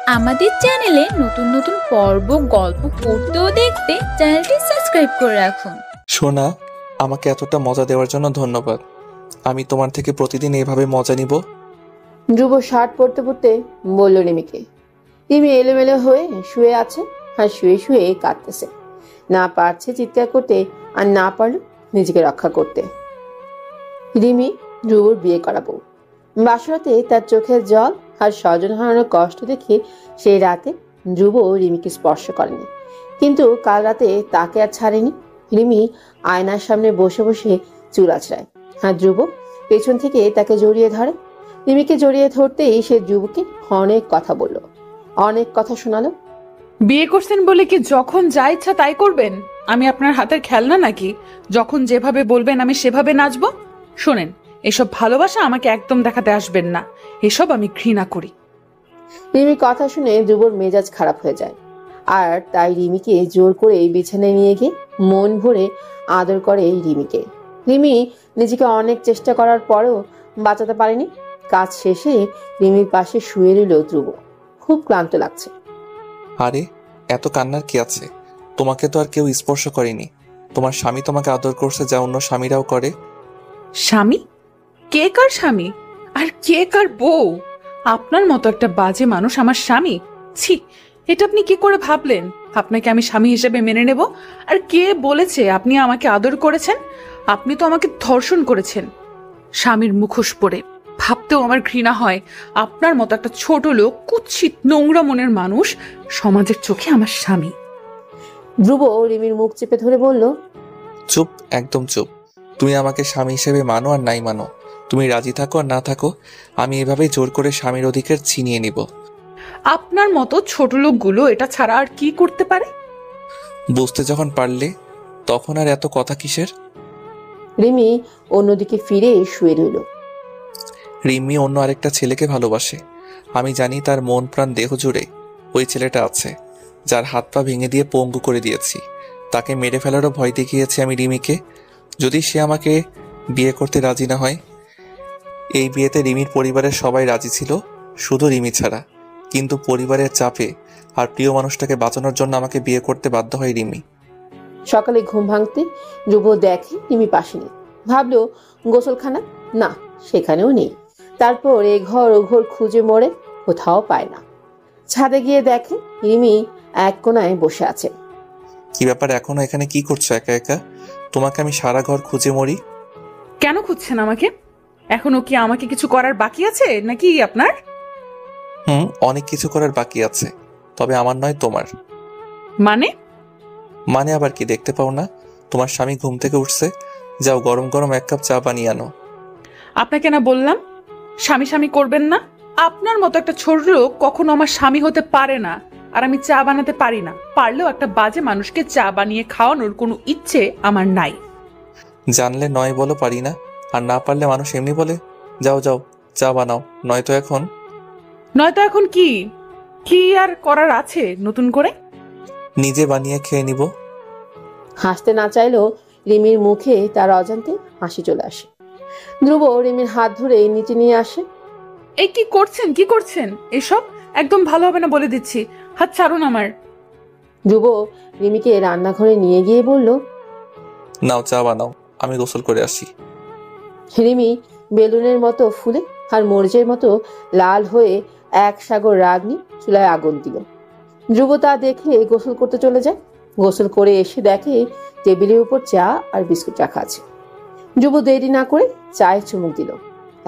আমাদের চ্যানেলে নতুন নতুন পর্ব গল্প পড়তে ও দেখতে চ্যানেলটি সাবস্ক্রাইব করে রাখুন। সোনা, আমাকে এতটা মজা দেওয়ার জন্য ধন্যবাদ। আমি তোমার থেকে প্রতিদিন এভাবে মজা নিব। ধ্রুব শার্ট পরতে পরতে বলল রিমিকে। রিমি এলোমেলো হয়ে শুয়ে আছে আর শুয়ে শুয়ে কাঁদতেছে। না পারছে চিৎকার করতে, আর না পারল নিজেকে রক্ষা করতে। রিমি ধ্রুবর বিয়ে করাবো। বাসরাতে তার চোখের জল আর স্বজন হারানোর কষ্ট দেখে সেই রাতে ধ্রুব রিমিকে স্পর্শ করেনি, কিন্তু কাল রাতে তাকে আর ছাড়েনি। রিমি আয়নার সামনে বসে বসে চুল আঁচড়ায়, আর ধ্রুব পেছন থেকে তাকে জড়িয়ে ধরে। রিমিকে জড়িয়ে ধরতেই সে ধ্রুবকে অনেক কথা বলল, অনেক কথা শোনালো। বিয়ে করছেন বলে কি যখন যা ইচ্ছা তাই করবেন? আমি আপনার হাতের খেলনা নাকি? যখন যেভাবে বলবেন আমি সেভাবে নাচবো? শোনেন, এসব ভালোবাসা আমাকে একদম দেখাতে আসবেন না। এসব আমি ঘৃণা করি। রিমির কথা শুনে ধ্রুবর মেজাজ খারাপ হয়ে যায়, আর তাই রিমিকে জোর করে বিছানায় নিয়ে গিয়ে মন ভরে আদর করে রিমিকে। রিমি নিজেকে অনেক চেষ্টা করার পরেও বাঁচাতে পারেনি। কাজ শেষে রিমির পাশে শুয়ে রইল ধ্রুব। খুব ক্লান্ত লাগছে। আরে, এত কান্নার কি আছে? তোমাকে তো আর কেউ স্পর্শ করেনি। তোমার স্বামী তোমাকে আদর করছে, যা অন্য স্বামীরাও করে। স্বামী? কে কার স্বামী? আর কে কার বউ? আপনার মতো একটা বাজে মানুষ আমার স্বামী? ছি, এটা আপনি কি করে ভাবলেন? আপনাকে আমি স্বামী হিসেবে মেনে নেব? আর কে বলেছে আপনি আমাকে আদর করেছেন? আপনি তো আমাকে ধর্ষণ করেছেন স্বামীর মুখোশ পরে। ভাবতেও আমার ঘৃণা হয়, আপনার মতো একটা ছোট লোক, কুৎসিত নোংরা মনের মানুষ সমাজের চোখে আমার স্বামী। ধ্রুব রিমির মুখ চেপে ধরে বলল, চুপ, একদম চুপ। তুমি আমাকে স্বামী হিসেবে মানো আর নাই মানো, তুমি রাজি থাকো আর না থাকো, আমি এভাবেই জোর করে স্বামীর অধিকার ছিনিয়ে নিব। আপনার মতো ছোট লোকগুলো এটা ছাড়া আর কি করতে পারে? বুঝতে যখন পারলে, তখন আর এত কথা কিসের? রিমি অন্যদিকে ফিরে শুয়ে রইল। রিম্মি অন্য আরেকটা ছেলেকে ভালোবাসে। আমি জানি তার মন প্রাণ দেহ জুড়ে ওই ছেলেটা আছে, যার হাত পা ভেঙে দিয়ে পঙ্গু করে দিয়েছি। তাকে মেরে ফেলারও ভয় দেখিয়েছি আমি রিমিকে, যদি সে আমাকে বিয়ে করতে রাজি না হয়। এই বিয়েতে রিমির পরিবারের সবাই রাজি ছিল, শুধু রিমি ছাড়া। কিন্তু পরিবারের চাপে আর প্রিয় মানুষটাকে বাঁচানোর জন্য আমাকে বিয়ে করতে বাধ্য হয় রিমি। সকালে ঘুম ভাঙতে ধ্রুব দেখে রিমি পাশে নেই। ভাবলো গোসলখানা, না সেখানেও নেই। তারপর এ ঘর ও ঘর খুঁজে মরে কোথাও পায় না। ছাদে গিয়ে দেখে রিমি এক কোনায় বসে আছে। কি ব্যাপার, এখনো এখানে কি করছো একা একা? তোমাকে আমি সারা ঘর খুঁজে মরি। কেন খুঁজছেন আমাকে? এখনো কি আমাকে কিছু করার বাকি আছে নাকি আপনার? অনেক কিছু করার বাকি আছে, তবে আমার নয়, তোমার। মানে? মানে আবার কি, দেখতে পাও না তোমার স্বামী ঘুম থেকে উঠছে? যাও, গরম গরম এক কাপ চা বানিয়ে আনো। আপনাকে না বললাম স্বামী স্বামী করবেন না? আপনার মতো একটা ছোট লোক কখনো আমার স্বামী হতে পারে না। আর আমি চা বানাতে পারি না, পারলেও একটা বাজে মানুষকে চা বানিয়ে খাওয়ানোর কোনো ইচ্ছে আমার নাই। জানলে নয় বলো পারি না, আর না পারলে মানুষ এমনি বলে। যাও যাও, চা বানাও, নয়তো এখন। নয়তো এখন কি? কি আর করার আছে নতুন করে? নিজে বানিয়ে খেয়ে নিব। হাসতে না চাইলেও রিমির মুখে তার অজান্তে হাসি চলে আসে। ধ্রুব রিমির হাত ধরে নিচে নিয়ে আসে। এই কি করছেন, কি করছেন? এসব একদম ভালো হবে না বলে দিচ্ছি। হাত ছাড়ুন আমার। ধ্রুব রিমিকে রান্নাঘরে নিয়ে গিয়ে বলল, নাও চা বানাও, আমি গোসল করে আসি। রিমি বেলুনের মতো ফুলে আর মরিচের মতো লাল হয়ে এক সাগর রাগ নিয়ে চুলায় আগুন দিল। ধ্রুব তা দেখে গোসল করতে চলে যায়। গোসল করে এসে দেখে টেবিলের উপর চা আর বিস্কুট রাখা আছে। ধ্রুব দেরি না করে চায়ের চুমুক দিল।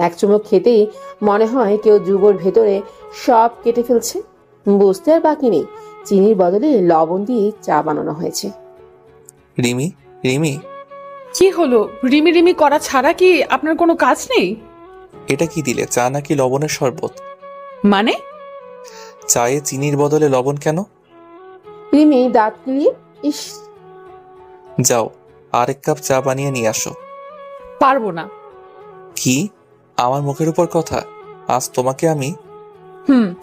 এক চুমুক খেতেই মনে হয় কেউ ধ্রুবর ভেতরে সব কেটে ফেলছে। বুঝতে আর বাকি নেই, চিনির বদলে লবণ দিয়ে চা বানানো হয়েছে। রিমি, রিমি, কি হলো? রিমি রিমি করা ছাড়া কি আপনার কোনো কাজ নেই? এটা কি দিলে, চা নাকি লবণের শরবত? মানে? চায়ে চিনির বদলে লবণ কেন? রিমি দাঁত কিলিয়ে, ইস। যাও, আরেক কাপ চা বানিয়ে নিয়ে আসো। পারবো না। কি? আমার মুখের উপর কথা? আজ তোমাকে আমি।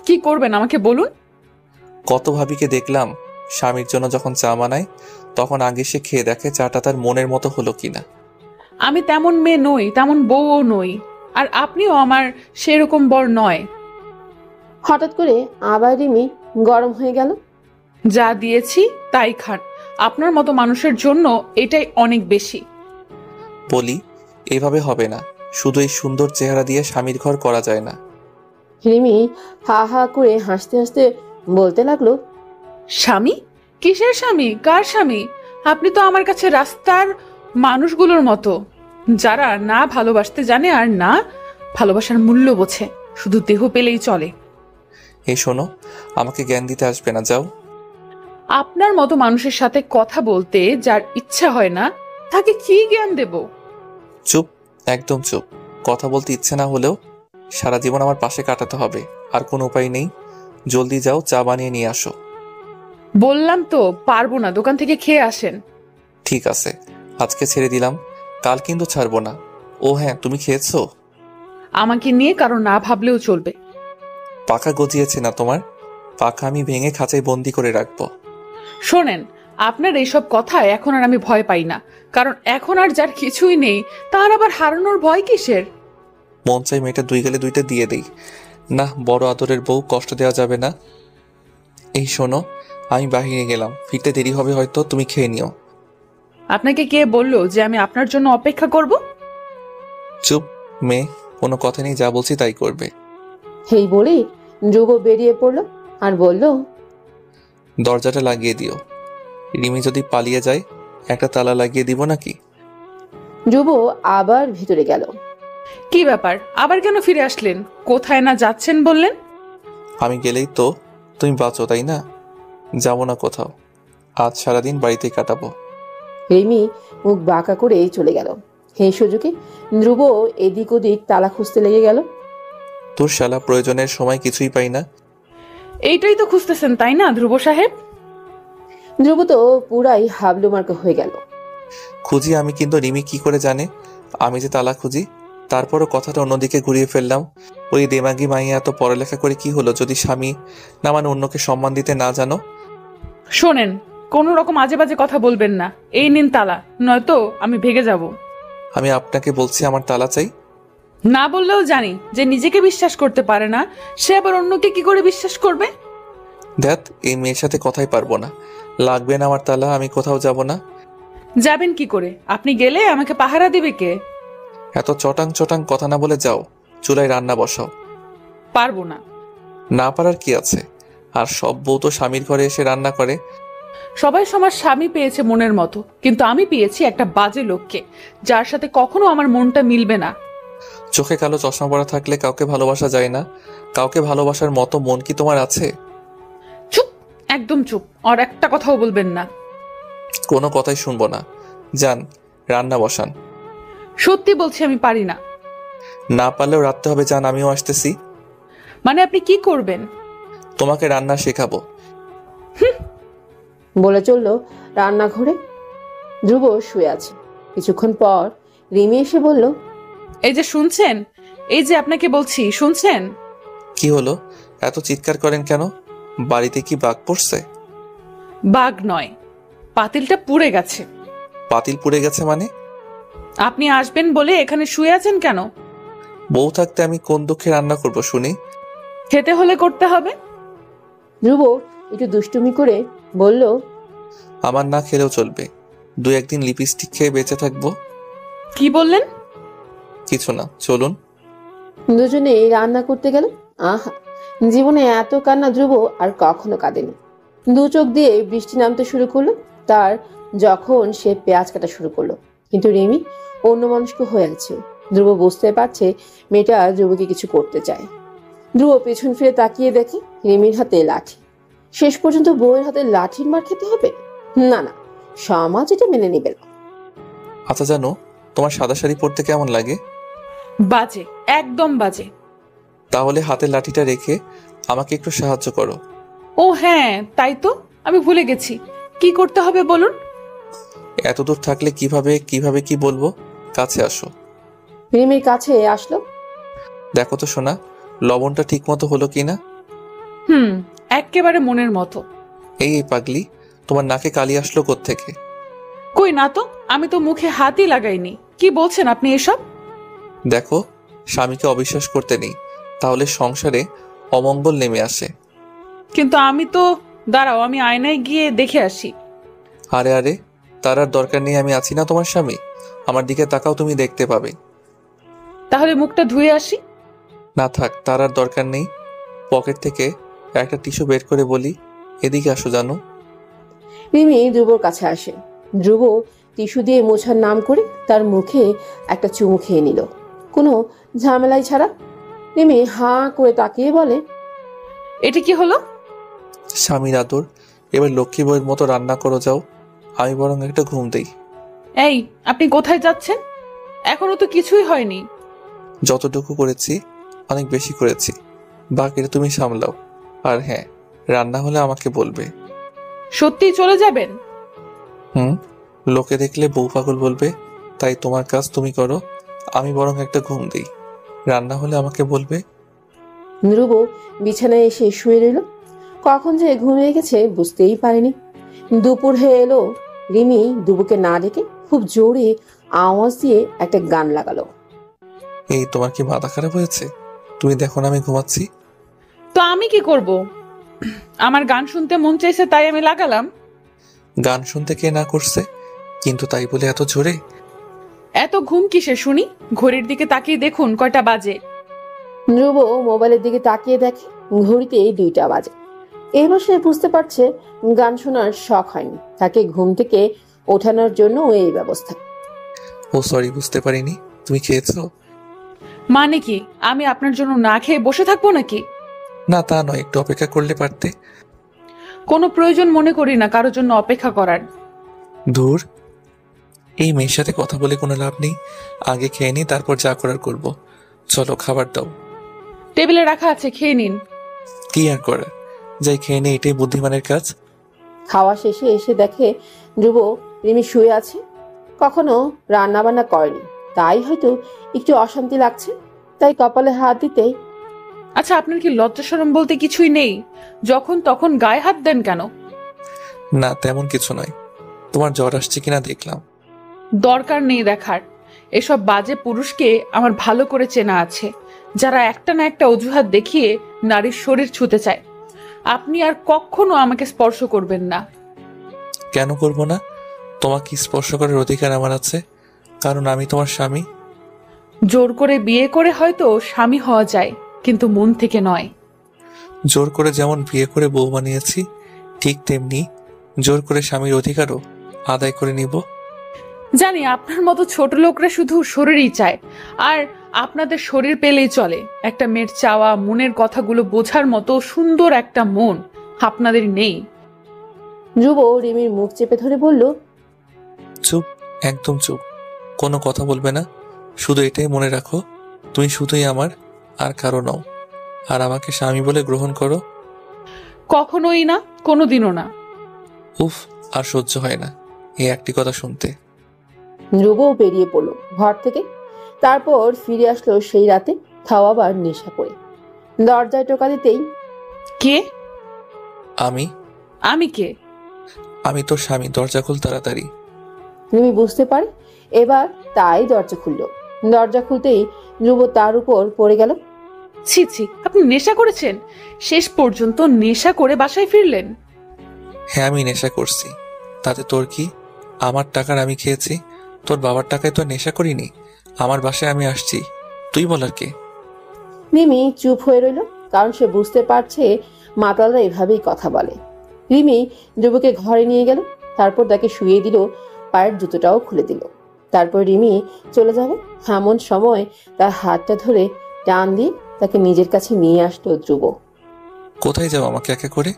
কি করবেন আমাকে বলুন। কত ভাবিকে দেখলাম স্বামীর জন্য যখন চা বানায়, তখন আগে সে খেয়ে দেখে চাটা তার মনের মতো হলো কিনা। আমি তেমন মেয়ে নই, তেমন বউও নই, আর আপনিও আমার সেরকম বর নয়। হঠাৎ করে আবার রিমি গরম হয়ে গেল। যা দিয়েছি তাই খান। আপনার মতো মানুষের জন্য এটাই অনেক বেশি। বলি, এভাবে হবে না। শুধু এই সুন্দর চেহারা দিয়ে স্বামীর ঘর করা যায় না। রিমি হা হা করে হাসতে হাসতে বলতে লাগলো, স্বামী? কিসের স্বামী? কার স্বামী? আপনি তো আমার কাছে রাস্তার মানুষগুলোর মতো, যারা না ভালোবাসতে জানে আর না ভালোবাসার মূল্য বোঝে, শুধু দেহ পেলেই চলে। এই শোনো, আমাকে জ্ঞান দিতে আসবে না, যাও। আপনার মতো মানুষের সাথে কথা বলতে যার ইচ্ছা হয় না, তাকে কি জ্ঞান দেব? চুপ, একদম চুপ। কথা বলতে ইচ্ছে না হলেও সারা জীবন আমার পাশে কাটাতে হবে, আর কোনো উপায় নেই। জলদি যাও, চা বানিয়ে নিয়ে আসো। বললাম তো পারবো না, দোকান থেকে খেয়ে আসেন। ঠিক আছে, আজকে ছেড়ে দিলাম, কাল কিন্তু ছাড়বো না। ও হ্যাঁ, তুমি খেয়েছো? আমাকে নিয়ে কারো না ভাবলেও চলবে। পাখা গজিয়েছে না তোমার? পাখা আমি ভেঙে খাঁচায় বন্দি করে রাখবো। শোনেন, আপনার এইসব কথায় এখন আর আমি ভয় পাই না, কারণ এখন আর যার কিছুই নেই তার আবার হারানোর ভয় কিসের? মন চাই মেয়েটা দুই গেলে দুইটা দিয়ে দেই। না, বড় আদরের বউ, কষ্ট দেওয়া যাবে না। এই শোনো, আমি বাহিরে গেলাম, ফিরতে দেরি হবে হয়তো, তুমি খেয়ে নিও। আপনাকে কে বললো যে আমি আপনার জন্য অপেক্ষা করব? চুপ মেয়ে, কোনো কথা নেই, যা বলছি তাই করবে। এই বলেই ধ্রুব বেরিয়ে পড়ল আর বলল, দরজাটা লাগিয়ে দিও। রিমি যদি পালিয়ে যায় একটা তালা লাগিয়ে দিব নাকি? ধ্রুব আবার ভিতরে গেল। কি ব্যাপার, আবার কেন ফিরে আসলেন? কোথায় না যাচ্ছেন বললেন? আমি গেলেই তো তুমি বাঁচো, তাই না? যাবো না কোথাও, আজ সারাদিন বাড়িতেই কাটাবো। রিমি মুখ বাঁকা করে চলে গেল। এই সুযোগে ধ্রুব এদিক ওদিক তালা খুঁজতে লেগে গেল। তোর শালা, প্রয়োজনের সময় কিছুই পাই না। এইটাই তো খুঁজতেছেন তাই না ধ্রুব সাহেব? ধ্রুব তো পুরাই হাবলু মার্কা হয়ে গেল। খুঁজি আমি, কিন্তু রিমি কি করে জানে আমি যে তালা খুঁজি? তারপরও কথাটা অন্যদিকে ঘুরিয়ে ফেললাম। ওই দেমাগি মাইয়া এত পড়ালেখা করে কি হলো যদি স্বামী না মানে অন্যকে সম্মান দিতে না জানো? শোনেন, কোনো রকম আজে বাজে কথা বলবেন না। এই নিন তালা, নয়তো আমি ভেগে যাব। আমি আপনাকে বলছি আমার তালা চাই। না বললেও জানি যে নিজেকে বিশ্বাস করতে পারে না, সে আবার অন্যকে কি করে বিশ্বাস করবে? ধ্যাত, এই মেয়ের সাথে কথাই পারবো না। লাগবে না আমার তালা, আমি কোথাও যাব না। যাবেন কি করে? আপনি গেলে আমাকে পাহারা দিবে কে? এত চটাং চটাং কথা না বলে যাও, চুলায় রান্না বসাও। পারবো না। না পারার কি আছে? আর সব বউ তো স্বামীর ঘরে এসে রান্না করে। সবাই সবার স্বামী পেয়েছে মনের মতো, কিন্তু আমি পেয়েছি একটা বাজে লোককে, যার সাথে কখনো আমার মনটা মিলবে না। চোখে কালো চশমা পরা থাকলে কাউকে ভালোবাসা যায় না। কাউকে ভালোবাসার মতো মন কি তোমার আছে? চুপ, একদম চুপ, আর একটা কথাও বলবেন না। কোনো কথাই শুনবো না। যান, রান্না বসান। সত্যি বলছি আমি পারি না। না পারলেও রাখতে হবে, যান, আমিও আসতেছি। মানে আপনি কি করবেন? তোমাকে রান্না শেখাবো। বলে চলল রান্নাঘরে। ধ্রুব শুয়ে আছে। কিছুক্ষণ পর রিমি এসে বলল, এই যে শুনছেন, এই যে আপনাকে বলছি, শুনছেন? কি হলো, এত চিৎকার করেন কেন? বাড়িতে কি বাঘ পড়ছে? বাঘ নয়, পাতিলটা পুড়ে গেছে। পাতিল পুড়ে গেছে মানে? আপনি আসবেন বলে এখানে শুয়ে আছেন কেন? বউ থাকতে আমি কোন দুঃখে রান্না করব শুনি? খেতে হলে করতে হবে। ধ্রুব একটু দুষ্টুমি করে বলল, আমার না খেলেও চলবে, দু একদিন লিপস্টিক খেয়ে বেঁচে থাকবো। কি বললেন? কিছু না, চলুন। দুজনে রান্না করতে গেল। আহা, জীবনে এত কান্না ধ্রুব আর কখনো কাঁদেনি। দু চোখ দিয়ে বৃষ্টি নামতে শুরু করলো তার যখন সে পেঁয়াজ কাটা শুরু করলো। কিন্তু রিমি অন্যমনস্ক হয়ে আছে। ধ্রুব বুঝতে পারছে মেয়েটা ধ্রুবকে কিছু করতে চায়। ধ্রুব পেছন ফিরে তাকিয়ে দেখে রিমির হাতে লাঠি। শেষ পর্যন্ত বউয়ের হাতে লাঠির মার খেতে হবে? না না, সমাজ এটা মেনে নেবে না। আচ্ছা, জানো তোমার সাদা শাড়ি পরতে কেমন লাগে? বাজে, একদম বাজে। তাহলে হাতের লাঠিটা রেখে আমাকে একটু সাহায্য করো। ও হ্যাঁ, তাই তো, আমি ভুলে গেছি। কি করতে হবে বলুন? এত দূর থাকলে কিভাবে কি বলবো? কাছে আসো। রিমির কাছে আসলো। দেখো তো সোনা, লবণটা ঠিক মতো হলো কিনা। একেবারে মনের মতো। এই পাগলি, তোমার নাকে কালি আসলো কোত্থেকে? কই না তো, আমি তো মুখে হাতই লাগাইনি। কি বলছেন আপনি এসব? দেখো, স্বামীকে অবিশ্বাস করতে নেই, তাহলে সংসারে অমঙ্গল নেমে আসে। কিন্তু আমি তো, দাঁড়াও আমি আয়নায় গিয়ে দেখে আসি। আরে আরে, তার আর দরকার নেই, আমি আছি না তোমার স্বামী। আমার দিকে তাকাও, তুমি দেখতে পাবে। তাহলে মুখটা ধুয়ে আসি। না থাক, তার আর দরকার নেই। পকেট থেকে একটা টিস্যু বের করে বলি, এদিকে আসো জানো। রিমি ধ্রুবর কাছে আসে। ধ্রুব টিস্যু দিয়ে মোছার নাম করে তার মুখে একটা চুমু খেয়ে নিল, কোনো ঝামেলাই ছাড়া। রিমি হাঁ করে তাকিয়ে বলে, এটা কি হলো? স্বামীর আদর। এবার লক্ষ্মী বউয়ের মতো রান্না করো যাও, আমি বরং একটা ঘুম দেই। এই, আপনি কোথায় যাচ্ছেন? এখনো তো কিছুই হয়নি। যতটুকু করেছি অনেক বেশি করেছি, বাকিটা তুমি সামলাও। আর হ্যাঁ, রান্না হলে আমাকে বলবে। সত্যিই চলে যাবেন? হুম, লোকে দেখলে বউ পাগল বলবে, তাই তোমার কাজ তুমি করো, আমি বরং একটা ঘুম দেই। রান্না হলে আমাকে বলবে। ধ্রুব বিছানায় এসে শুয়ে রইল। কখন যে ঘুমিয়ে গেছে বুঝতেই পারেনি। দুপুর হয়ে এলো। রিমি দুবুকে না ডেকে খুব জোরে আওয়াজ দিয়ে একটা গান লাগালো। এই, তোমার কি মাথা খারাপ হয়েছে? তুমি দেখো না আমি ঘুমাচ্ছি। তো আমি কি করব? আমার গান শুনতে মন চাইছে তাই আমি লাগালাম। গান শুনতে কে না করছে, কিন্তু তাই বলে এত জোরে? এত ঘুম কিসে শুনি? ঘড়ির দিকে তাকিয়ে দেখুন কয়টা বাজে। ধ্রুব মোবাইলের দিকে তাকিয়ে দেখে ঘড়িতে 2টা বাজে। এবার সে বুঝতে পারছে গান শোনার শখ হয়নি, তাকে ঘুম থেকে ওঠানোর জন্য এই ব্যবস্থা। ও সরি, বুঝতে পারিনি। তুমি খেয়েছো? মানে কি, আমি আপনার জন্য না খেয়ে বসে থাকবো নাকি? না তা নয়, একটু অপেক্ষা করলে পারতে। কোনো প্রয়োজন মনে করি না কারোর জন্য অপেক্ষা করার। দূর, এই মেয়ের সাথে কথা বলে কোনো লাভ নেই। আগে খেয়ে নিই, তারপর যা করার করব। চলো খাবার দাও। টেবিলে রাখা আছে, খেয়ে নিন। কি আর করার, যাই খেয়ে নিই, এটাই বুদ্ধিমানের কাজ। খাওয়া শেষে এসে দেখে ধ্রুব রিমি শুয়ে আছে। কখনো রান্না বান্না করেনি, তাই হয়তো একটু অশান্তি লাগছে। তাই কপালে হাত দিতেই, আচ্ছা, আপনার কি লজ্জা শরম বলতে কিছুই নেই? যখন তখন গায়ে হাত দেন কেন? না তেমন কিছু নয়, তোমার জ্বর আসছে কিনা দেখলাম। দরকার নেই দেখার। এসব বাজে পুরুষকে আমার ভালো করে চেনা আছে, যারা একটা না একটা অজুহাত দেখিয়ে নারীর শরীর ছুঁতে চায়। আপনি আর কখনো আমাকে স্পর্শ করবেন না। কেন করব না? তোমাকে স্পর্শ করার অধিকার আমার আছে, কারণ আমি তোমার স্বামী। জোর করে বিয়ে করে হয়তো স্বামী হওয়া যায়, কিন্তু মন থেকে নয়। জোর করে যেমন বিয়ে করে বউ বানিয়েছি, ঠিক তেমনি জোর করে স্বামীর অধিকারও আদায় করে নিব। জানি আপনার মতো ছোট লোকরা শুধু শরীরই চায়, আর আপনাদের শরীর পেলেই চলে। একটা মেয়ের চাওয়া মনের কথাগুলো বোঝার মতো সুন্দর একটা মন আপনাদের নেই। ধ্রুব রিমির মুখ চেপে ধরে বলল, চুপ, একদম চুপ, কোনো কথা বলবে না। শুধু এটাই মনে রাখো, তুমি শুধুই আমার, আর কারো নও। আর আমাকে স্বামী বলে গ্রহণ করো। কখনোই না, কোনোদিনও না। উফ, আর সহ্য হয় না এই একটি কথা শুনতে। ধ্রুবও বেরিয়ে পড়লো ঘর থেকে। তারপর ফিরে আসলো সেই রাতে, তাও আবার নেশা করে। দরজায় টোকা দিতেই, কে? আমি আমি কে? আমি তোর স্বামী, দরজা খুল তাড়াতাড়ি। রিমি বুঝতে পারে এবার, তাই দরজা খুললো। দরজা খুলতেই ধ্রুব তার উপর পড়ে গেল। ছি ছি, আপনি নেশা করেছেন? শেষ পর্যন্ত নেশা করে বাসায় ফিরলেন? হ্যাঁ, আমি নেশা করছি, তাতে তোর কি? আমার টাকার আমি খেয়েছি, তোর বাবার টাকায় তো নেশা করিনি। আমার বাসায় আমি আসছি, তুই বলার কে? রিমি চুপ হয়ে রইল, কারণ সে বুঝতে পারছে মাতালরা এভাবেই কথা বলে। রিমি ধ্রুবকে ঘরে নিয়ে গেল, তারপর তাকে শুয়ে দিল, পায়ের জুতোটাও খুলে দিল। তারপর রিমি চলে যাবে এমন সময় তার হাতটা ধরে টান দিয়ে তাকে নিজের কাছে নিয়ে আসলো ধ্রুব। কোথায় যাও আমাকে একা করে?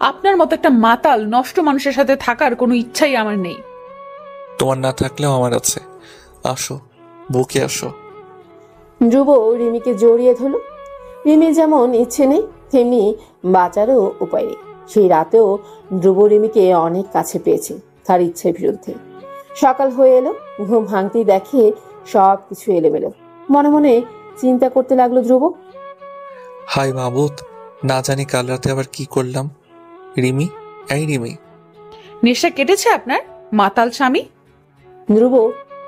আপনার মতো একটা মাতাল নষ্ট মানুষের সাথে থাকার কোনো ইচ্ছাই আমার নেই। তোমার না থাকলেও আমার আছে, আসো, বুকে আসো। ধ্রুব রিমিকে জড়িয়ে ধরল। রিমি যেমন ইচ্ছে নেই, তেমনি বাঁচারও উপায় নেই। সেই রাতেও ধ্রুব রিমিকে অনেক কাছে পেয়েছে তার ইচ্ছের বিরুদ্ধে। সকাল হয়ে এলো, ঘুম ভাঙতেই দেখে সব কিছু এলোমেলো। মনে মনে চিন্তা করতে লাগলো ধ্রুব। হাই মাহবুদ, না জানি কাল রাতে আবার কি করলাম। রিমি, এই রিমি। নেশা কেটেছে আপনার, মাতাল স্বামী? ধ্রুব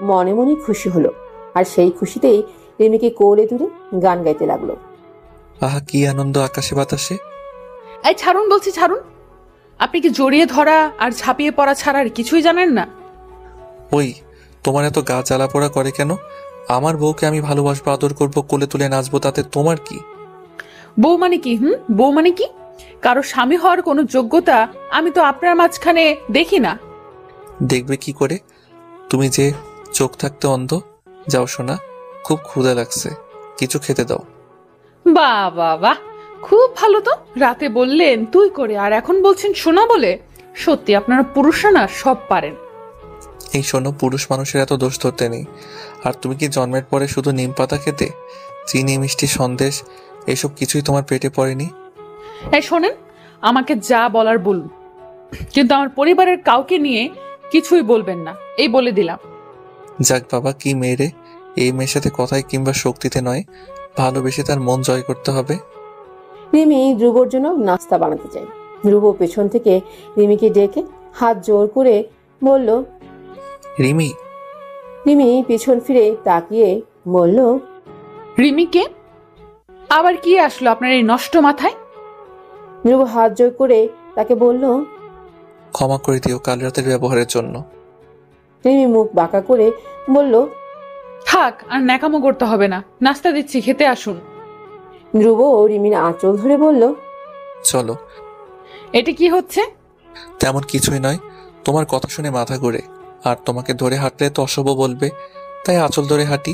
মনে মনে খুশি হলো, আর সেই খুশিতেই রিমিকে কোলে তুলে গান গাইতে লাগলো। আহা কি আনন্দ আকাশে বাতাসে। এই ছাড়ুন বলছি, ছাড়ুন। আপনি কি জড়িয়ে ধরা আর ঝাঁপিয়ে পড়া ছাড়া আর কিছুই জানেন না? ওই তোমার এত গা জ্বালা পোড়া করে কেন? আমার বউকে আমি ভালোবাসবো, আদর করবো, কোলে তুলে নাচবো, তাতে তোমার কি? বউ মানে কি? বউ মানে কি? কারো স্বামী হওয়ার কোনো যোগ্যতা আমি তো আপনার মাঝখানে দেখি না। দেখবে কি করে? তুমি যে চোখ থাকতে অন্ধ। যাও শোনা, খুব ক্ষুধা লাগছে, কিছু খেতে দাও। বাহ বাহ বাহ, খুব ভালো তো। রাতে বললেন তুই করে, আর এখন বলছেন শোনা বলে। সত্যি আপনারা পুরুষরা না সব পারেন। এই শোনো, পুরুষ মানুষের এত দোষ ধরতে নেই। আর তুমি কি জন্মের পরে শুধু নিম পাতা খেতে? চিনি মিষ্টি সন্দেশ এসব কিছুই তোমার পেটে পড়েনি? এই শোনেন, আমাকে যা বলার বলুন, কিন্তু আমার পরিবারের কাউকে নিয়ে কিছুই বলবেন না, এই বলে দিলাম। যাক বাবা, কি মেয়েরে! এই মেয়ের সাথে কথায় কিংবা শক্তিতে নয়, ভালোবেসে তার মন জয় করতে হবে। রিমি ধ্রুবর জন্য নাস্তা বানাতে চায়। ধ্রুব পেছন থেকে রিমিকে ডেকে হাত জোর করে বলল, রিমি। রিমি পিছন ফিরে তাকিয়ে বলল, রিমিকে আবার কি আসলো আপনার এই নষ্ট মাথায়? ধ্রুব হাত জোর করে তাকে বলল, ক্ষমা করে দিও কাল রাতের ব্যবহারের জন্য। রিমি মুখ বাঁকা করে বলল, থাক, আর ন্যাকামো করতে হবে না, নাস্তা দিচ্ছি, খেতে আসুন। ধ্রুব রিমির আঁচল ধরে বলল, চলো। এটা কি হচ্ছে? তেমন কিছুই নয়, তোমার কথা শুনে মাথা ঘুরে, আর তোমাকে ধরে হাঁটলে তো অশুভ বলবে, তাই আঁচল ধরে হাঁটি।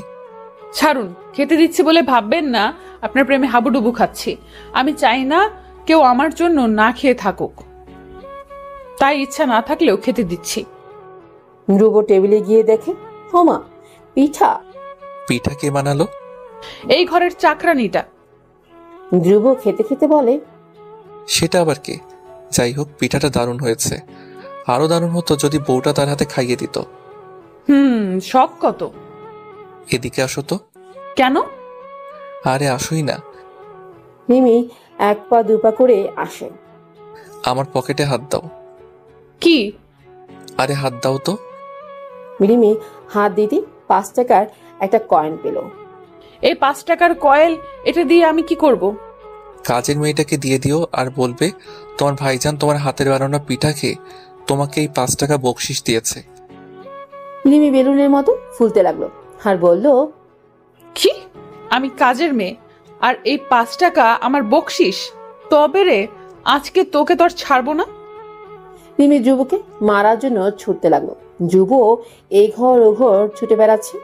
ছাড়ুন, খেতে দিচ্ছি বলে ভাববেন না আপনার প্রেমে হাবুডুবু খাচ্ছি। আমি চাই না কেউ আমার জন্য না খেয়ে থাকুক, তাই ইচ্ছা না থাকলেও খেতে দিচ্ছি। ধ্রুব টেবিলে গিয়ে দেখে, হোমা, পিঠা। পিঠা কে বানালো? এই ঘরের চাকরানিটা। ধ্রুব খেতে খেতে বলে, সেটা আবার কে? যাই হোক, পিঠাটা দারুণ হয়েছে। আরো দারুণ হতো যদি বউটা তার হাতে খাইয়ে দিত। শখ কত। এদিকে আসো তো। কেন? আরে আসোই না। রিমি এক পা দুপা করে আসে। আমার পকেটে হাত দাও। কি? আরে হাত দাও তো। রিমি হাত দিতে 5 টাকার একটা কয়েন পেল। এই 5 টাকার কয়েল, এটা দিয়ে আমি কি করব? কাজের মেয়েটাকে দিয়ে দিও, আর বলবে তোমার ভাইজান তোমার হাতের বানানো পিঠা খেয়ে তোমাকে এই 5 টাকা বকশিস দিয়েছে। রিমি বেলুনের মতো ফুলতে লাগলো আর বলল, কি? আমি কাজের মেয়ে আর এই 5 টাকা আমার বকশিস? তবে রে, আজকে তোকে তো আর ছাড়বো না। রিমি যুবকে মারার জন্য ছুটতে লাগলো। যুব এই ঘর ও ঘর ছুটে বেড়াচ্ছে।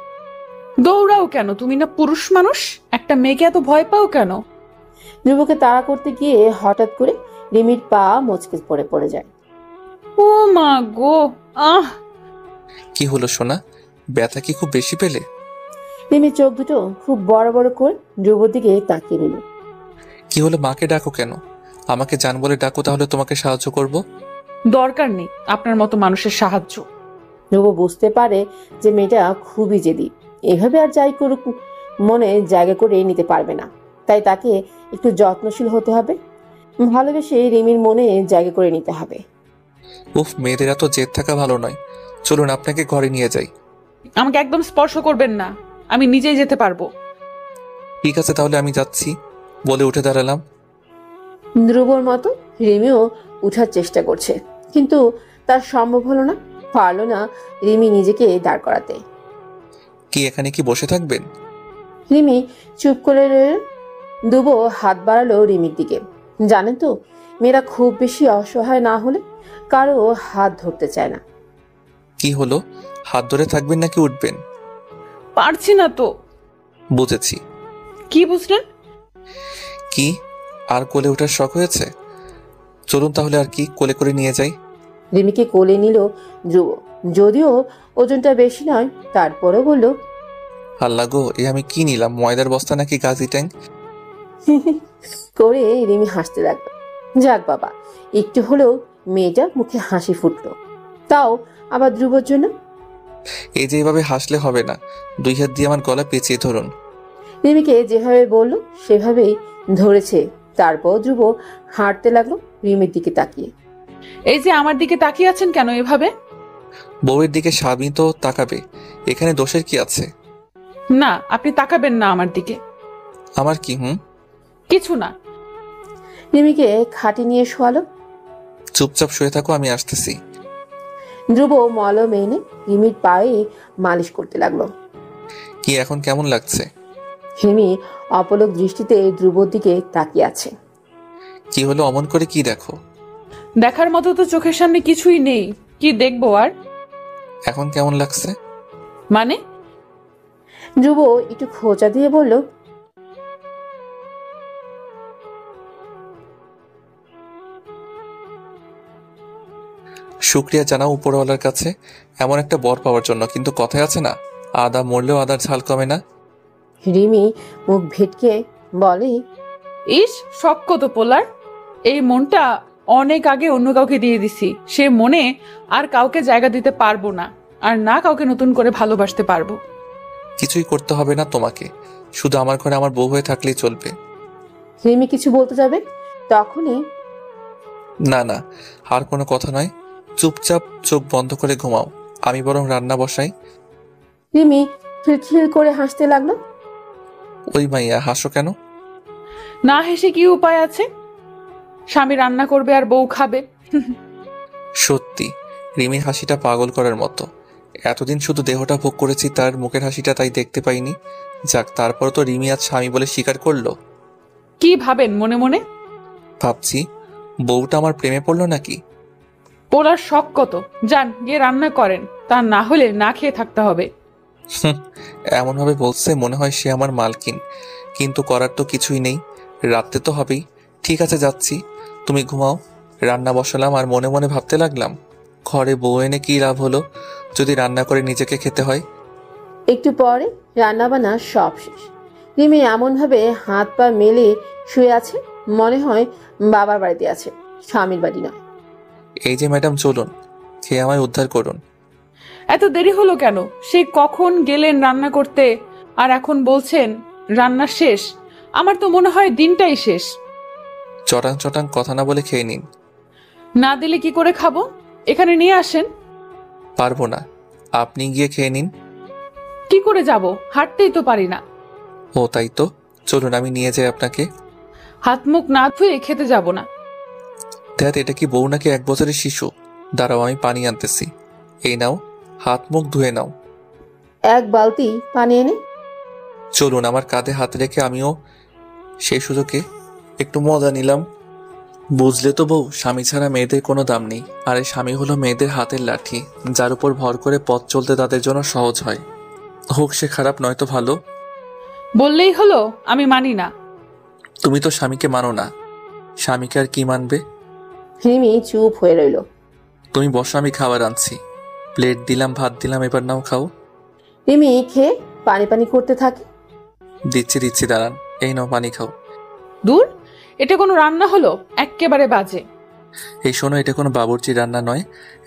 দৌড়াও কেন? তুমি না পুরুষ মানুষ, একটা মেয়েকে এত ভয় পাও কেন? যুবকে তাড়া করতে গিয়ে হঠাৎ করে রিমির পা মচকে পড়ে যায়। ও মা গো, আহ! কি হলো সোনা, ব্যথা কি খুব বেশি পেলে? রিমির চোখ দুটো খুব বড় বড় করে যুবর দিকে তাকিয়ে নিল। কি হলো, মাকে ডাকো কেন? আমাকে জান বলে ডাকো, তাহলে তোমাকে সাহায্য করব। দরকার নেই আপনার মতো মানুষের সাহায্য। ধ্রুব বুঝতে পারে যে মেয়েটা খুবই জেদি, এভাবে আর যাই করুক মনে জায়গা করে নিতে পারবে না। তাই তাকে একটু যত্নশীল হতে হবে, ভালোবেসে রিমির মনে জায়গা করে নিতে হবে। উফ, মেয়েদের এত জেদ থাকা ভালো নয়। চলুন আপনাকে ঘরে নিয়ে যাই। আমাকে একদম স্পর্শ করবেন না, আমি নিজেই যেতে পারবো। ঠিক আছে তাহলে আমি যাচ্ছি, বলে উঠে দাঁড়ালাম। ধ্রুবর মতো রিমিও উঠার চেষ্টা করছে, কিন্তু তার সম্ভব হলো না, পারলো না রিমি নিজেকে দাঁড় করাতে। কি এখানে কি বসে থাকবেন? রিমি চুপ করে রইল। দুবো হাত বাড়ালো রিমির দিকে। জানেন তো, মেয়েরা খুব বেশি অসহায় না হলে কারো হাত ধরতে চায় না। কি হলো, হাত ধরে থাকবেন নাকি উঠবেন? পারছি না তো। বুঝেছি। কি বুঝলেন? কি আর কোলে ওঠার শখ হয়েছে? চলুন তাহলে আর কি, কোলে করে নিয়ে যাই। রিমিকে কোলে নিল ধ্রুব। যদিও ওজনটা বেশি নয়, তারপরেও বলল, আল্লাহ গো, এ আমি কি নিলাম, ময়দার বস্তা নাকি গাজি ট্যাঙ্ক? করে রিমি হাসতে লাগলো। যাক বাবা, একটু হলেও মেয়েটার মুখে হাসি ফুটলো, তাও আবার ধ্রুবর জন্য। এই যে এভাবে হাসলে হবে না, 2 হাত দিয়ে আমার গলা পেঁচিয়ে ধরুন। রিমিকে যেভাবে বললো সেভাবেই ধরেছে। তারপর ধ্রুব হাঁটতে লাগলো রিমির দিকে তাকিয়ে। এই যে আমার দিকে তাকিয়ে আছেন কেন এভাবে? বউয়ের দিকে স্বামী তো তাকাবে, এখানে দোষের কি আছে? না, আপনি তাকাবেন না আমার দিকে। আমার কি? কিছু না। রিমিকে খাটে নিয়ে শোয়ালো। চুপচাপ শুয়ে থাকো, আমি আসতেছি। ধ্রুব মলম এনে রিমির পায়ে মালিশ করতে লাগলো। কি এখন কেমন লাগছে? রিমি অপলক দৃষ্টিতে ধ্রুবর দিকে তাকিয়ে আছে। কি হলো, অমন করে কি দেখো? দেখার মতো তো চোখের সামনে কিছুই নেই, কি দেখবো আর? এখন কেমন লাগছে? মানে? ধ্রুব একটু খোঁচা দিয়ে বলল, শুক্রিয়া জানাও উপরওয়ালার কাছে এমন একটা বর পাওয়ার জন্য, কিন্তু কথায় আছে না, আদা মরলেও আদার ঝাল কমে না। রিমি মুখ ভেটকে বলে, ইস, শখ কত পোলার! এই মনটা অনেক আগে অন্য কাউকে দিয়ে দিছি। সে মনে আর কাউকে জায়গা দিতে পারবো না, আর না কাউকে নতুন করে ভালোবাসতে পারবো। কিছুই করতে হবে না তোমাকে, শুধু আমার ঘরে আমার বউ হয়ে থাকলেই চলবে। রিমি কিছু বলতে যাবে, তখনই না না, আর কোনো কথা নয়, চুপচাপ চোখ বন্ধ করে ঘুমাও, আমি বরং রান্না বসাই। রিমি খিলখিল করে হাসতে লাগলো। ওই মাইয়া, হাসো কেন? না হেসে কি উপায় আছে? স্বামী রান্না করবে আর বউ খাবে। সত্যি রিমির হাসিটা পাগল করার মতো। এতদিন শুধু দেহটা ভোগ করেছি, তার মুখের হাসিটা তাই দেখতে পাইনি। যাক, তারপর তো রিমি আজ স্বামী বলে স্বীকার করলো। কি ভাবেন মনে মনে? ভাবছি বউটা আমার প্রেমে পড়লো নাকি। পোলার শখ কত, যান গিয়ে রান্না করেন, তা না হলে না খেয়ে থাকতে হবে। এমন ভাবে বলছে মনে হয় সে আমার মালকিন, কিন্তু করার তো কিছুই নেই, রাতে তো হবেই। ঠিক আছে, যাচ্ছি, তুমি ঘুমাও। রান্না বসালাম আর মনে মনে ভাবতে লাগলাম, ঘরে বউ এনে কি লাভ হলো যদি রান্না করে নিজেকে খেতে হয়। একটু পরে রান্নাবান্না সব শেষ। রিমি এমনভাবে হাত পা মেলে শুয়ে আছে, মনে হয় বাবার বাড়িতে আছে, স্বামীর বাড়ি নয়। এই যে ম্যাডাম, চলুন, খেয়ে আমায় উদ্ধার করুন। এত দেরি হলো কেন? সে কখন গেলেন রান্না করতে, আর এখন বলছেন রান্না শেষ? আমার তো মনে হয় দিনটাই শেষ। চটাং চটাং কথা না বলে খেয়ে নিন। না দিলে কি করে খাবো? এখানে নিয়ে আসেন। পারবো না, আপনি গিয়ে খেয়ে নিন। কি করে যাব? হাঁটতেই তো পারি না। ও তাই তো, চলুন আমি নিয়ে যাই আপনাকে। হাত মুখ না ধুয়ে খেতে যাব না। দেখ, এটা কি বউ নাকি 1 বছরের শিশু? দাঁড়াও, আমি পানি আনতেছি। এই নাও, হাত মুখ ধুয়ে নাও। এক বালতি পানি এনে চলুন, আমার কাঁধে হাত রেখে আমিও সেই সুযোগে একটু মজা নিলাম। বুঝলে তো বউ, স্বামী ছাড়া মেয়েদের কোনো দাম নেই, আর এই স্বামী হলো মেয়েদের হাতের লাঠি, যার উপর ভর করে পথ চলতে তাদের জন্য সহজ হয়। হোক সে খারাপ নয়তো ভালো। বললেই হলো আমি মানি না। তুমি তো স্বামীকে মানো না, স্বামীকে আর কি মানবে? রিমি চুপ হয়ে রইল। তুমি বসো, আমি খাবার আনছি। প্লেট দিলাম, ভাত দিলাম, এবার নাও খাও। রিমি খেয়ে পানি পানি করতে থাকে। দিচ্ছি দিচ্ছি, দাঁড়ান, এই নাও পানি খাও। দূর, এটা কোনো রান্না হলো? এক্কেবারে বাজে। এই শোনো, এটা কোনো বাবুর্চি রান্না নয়,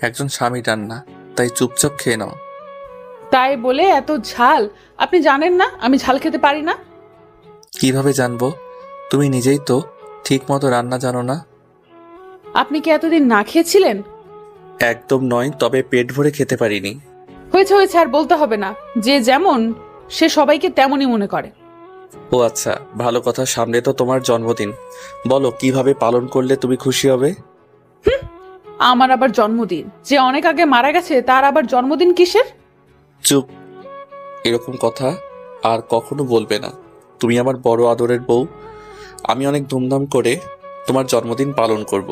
একজন স্বামীর রান্না, তাই চুপচাপ খেয়ে নাও। তাই বলে এত ঝাল? আপনি জানেন না আমি ঝাল খেতে পারি না? কিভাবে জানবো? তুমি নিজেই তো ঠিক মতো রান্না জানো না। আপনি কি এতদিন না খেয়েছিলেন? একদম নয়, তবে পেট ভরে খেতে পারিনি। হয়েছে হয়েছে, আর বলতে হবে না। যে যেমন সে সবাইকে তেমনই মনে করে। ও আচ্ছা, ভালো কথা, সামনে তো তোমার জন্মদিন, বলো কিভাবে পালন করলে তুমি খুশি হবে? আমার আবার জন্মদিন? যে অনেক আগে মারা গেছে তার আবার জন্মদিন কিসের? চুপ, এরকম কথা আর কখনো বলবে না। তুমি আমার বড় আদরের বউ, আমি অনেক ধুমধাম করে তোমার জন্মদিন পালন করব।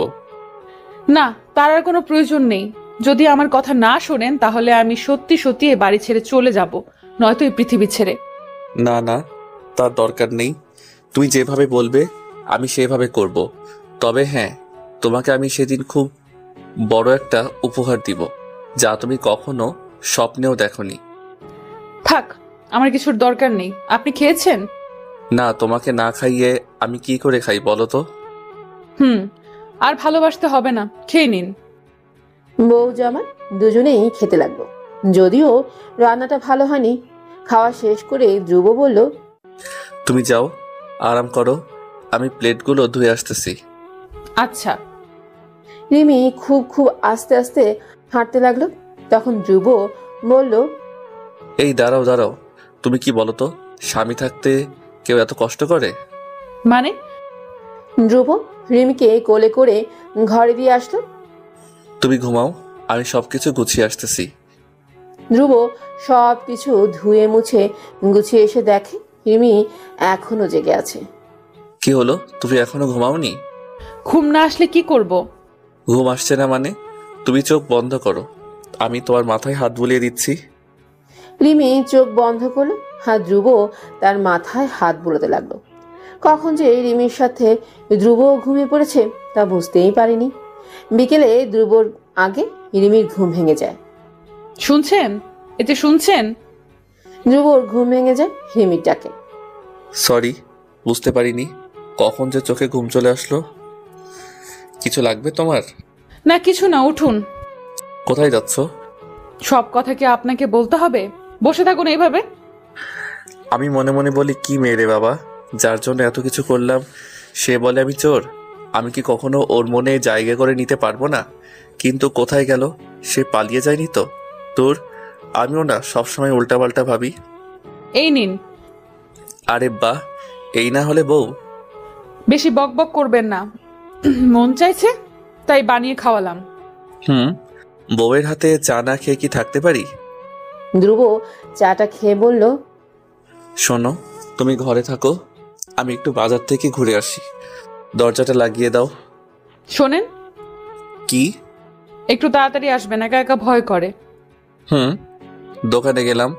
না, তার আর কোনো প্রয়োজন নেই। যদি আমার কথা না শোনেন তাহলে আমি সত্যি সত্যি এ বাড়ি ছেড়ে চলে যাব, নয়তো এই পৃথিবী ছেড়ে। না না, তার দরকার নেই। তুমি যেভাবে বলবে আমি সেভাবে করব। তবে হ্যাঁ, তোমাকে আমি সেদিন খুব বড় একটা উপহার দিব, যা তুমি কখনো স্বপ্নেও দেখোনি। থাক, আমার কিছুর দরকার নেই। আপনি খেয়েছেন? না, তোমাকে না খাইয়ে আমি কি করে খাই বলো তো? আর ভালোবাসতে হবে না, খেয়ে নিন। বউ জামাই দুজনেই খেতে লাগলো। যদিও রান্নাটা ভালো হয়নি। খাওয়া শেষ করে ধ্রুব বলল, তুমি যাও, আরাম করো, আমি প্লেটগুলো ধুয়ে আসতেছি। আচ্ছা। রিমি খুব খুব আস্তে আস্তে হাঁটতে লাগলো। তখন ধ্রুব বলল, এই দাঁড়াও দাঁড়াও, তুমি কি বলো তো, স্বামী থাকতে কেউ এত কষ্ট করে? মানে ধ্রুব রিমিকে কোলে করে ঘরে দিয়ে আসলো। তুমি ঘুমাও, আমি সবকিছু গুছিয়ে আসতেছি। ধ্রুব সব কিছু ধুয়ে মুছে গুছিয়ে এসে দেখে রিমি এখনো জেগে আছে। কি হলো, তুমি এখনো ঘুমাওনি? ঘুম না আসলে কি করব? ঘুম আসছে না মানে? তুমি চোখ বন্ধ করো, আমি তোমার মাথায় হাত বুলিয়ে দিচ্ছি। রিমি চোখ বন্ধ করলো, আর ধ্রুব তার মাথায় হাত বুলাতে লাগলো। কখন যে রিমির সাথে ধ্রুব ঘুমিয়ে পড়েছে তা বুঝতেই পারেনি। বিকেলে ধ্রুবর আগে রিমির ঘুম ভেঙে যায়। শুনছেন? এতে শুনছেন? ধ্রুবর ঘুম ভেঙে যায় রিমির ডাকে। সরি, বুঝতে পারিনি কখন যে চোখে ঘুম চলে আসলো। কিছু লাগবে তোমার? না কিছু না, উঠুন। কোথায় যাচ্ছ? সব কথা কি আপনাকে বলতে হবে? বসে থাকুন এইভাবে। আমি মনে মনে বলি, কি মেয়ে রে বাবা, যার জন্য এত কিছু করলাম সে বলে আমি চোর। আমি কি কখনো ওর মনে জায়গা করে নিতে পারবো না? কিন্তু কোথায় গেল? সে পালিয়ে যায়নি তো? তোর আমিও না সবসময় উল্টাপাল্টা ভাবি। এই নিন। আরে বাহ, এই না হলে বউ? বেশি বকবক করবেন না। মন চাইছে তাই বানিয়ে খাওয়ালাম। বউয়ের হাতে চা না খেয়ে কি থাকতে পারি? ধ্রুব চাটা খেয়ে বলল, শোনো, তুমি ঘরে থাকো, আমি একটু বাজার থেকে ঘুরে আসি। দরজাটা লাগিয়ে দাও। শোনেন, কি? একটু তাড়াতাড়ি আসবেন, একা একা ভয় করে। দোকানে গেলাম,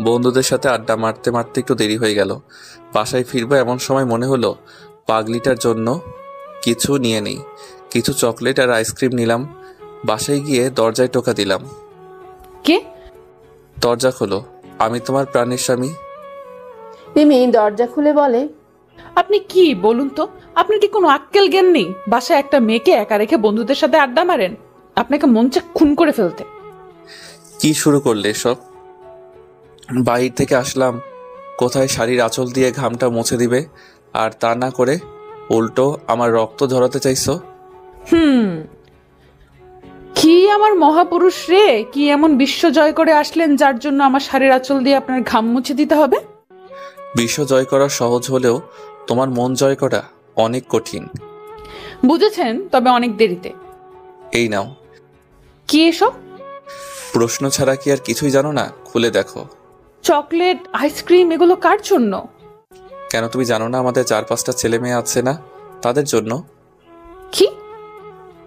বন্ধুদের সাথে আড্ডা মারতে মারতে একটু দেরি হয়ে গেল। বাসায় ফিরবো এমন সময় মনে হলো পাগলিটার জন্য কিছু নিয়ে নেই। কিছু চকলেট আর আইসক্রিম নিলাম। বাসায় গিয়ে দরজায় টোকা দিলাম। কে? দরজা খোলো, আমি তোমার প্রাণের স্বামী। রিমি দরজা খুলে বলে, আপনি কি বলুন তো, আপনার কি কোনো আক্কেল জ্ঞান নেই? বাসায় একটা মেয়েকে একা রেখে বন্ধুদের সাথে আড্ডা মারেন? আপনাকে মন চায় খুন করে ফেলতে। কি শুরু করলে এসব? বাহির থেকে আসলাম, কোথায় শাড়ির আঁচল দিয়ে ঘামটা মুছে দিবে, আর তা না করে উল্টো আমার রক্ত ঝরাতে চাইছো। কি আমার মহাপুরুষ রে, কি এমন বিশ্ব জয় করে আসলেন যার জন্য আমার শাড়ির আঁচল দিয়ে আপনার ঘাম মুছে দিতে হবে? বিশ্ব জয় করা সহজ হলেও তোমার মন জয় করা অনেক কঠিন। বুঝেছেন, তবে অনেক দেরিতে। এই নাও। কি এসব? প্রশ্ন ছাড়া কি আর কিছুই জানো না? খুলে দেখো। চকলেট, আইসক্রিম, এগুলো কার জন্য? কেন তুমি জানো না আমাদের 4-5টা ছেলে মেয়ে আছে না, তাদের জন্য। কি?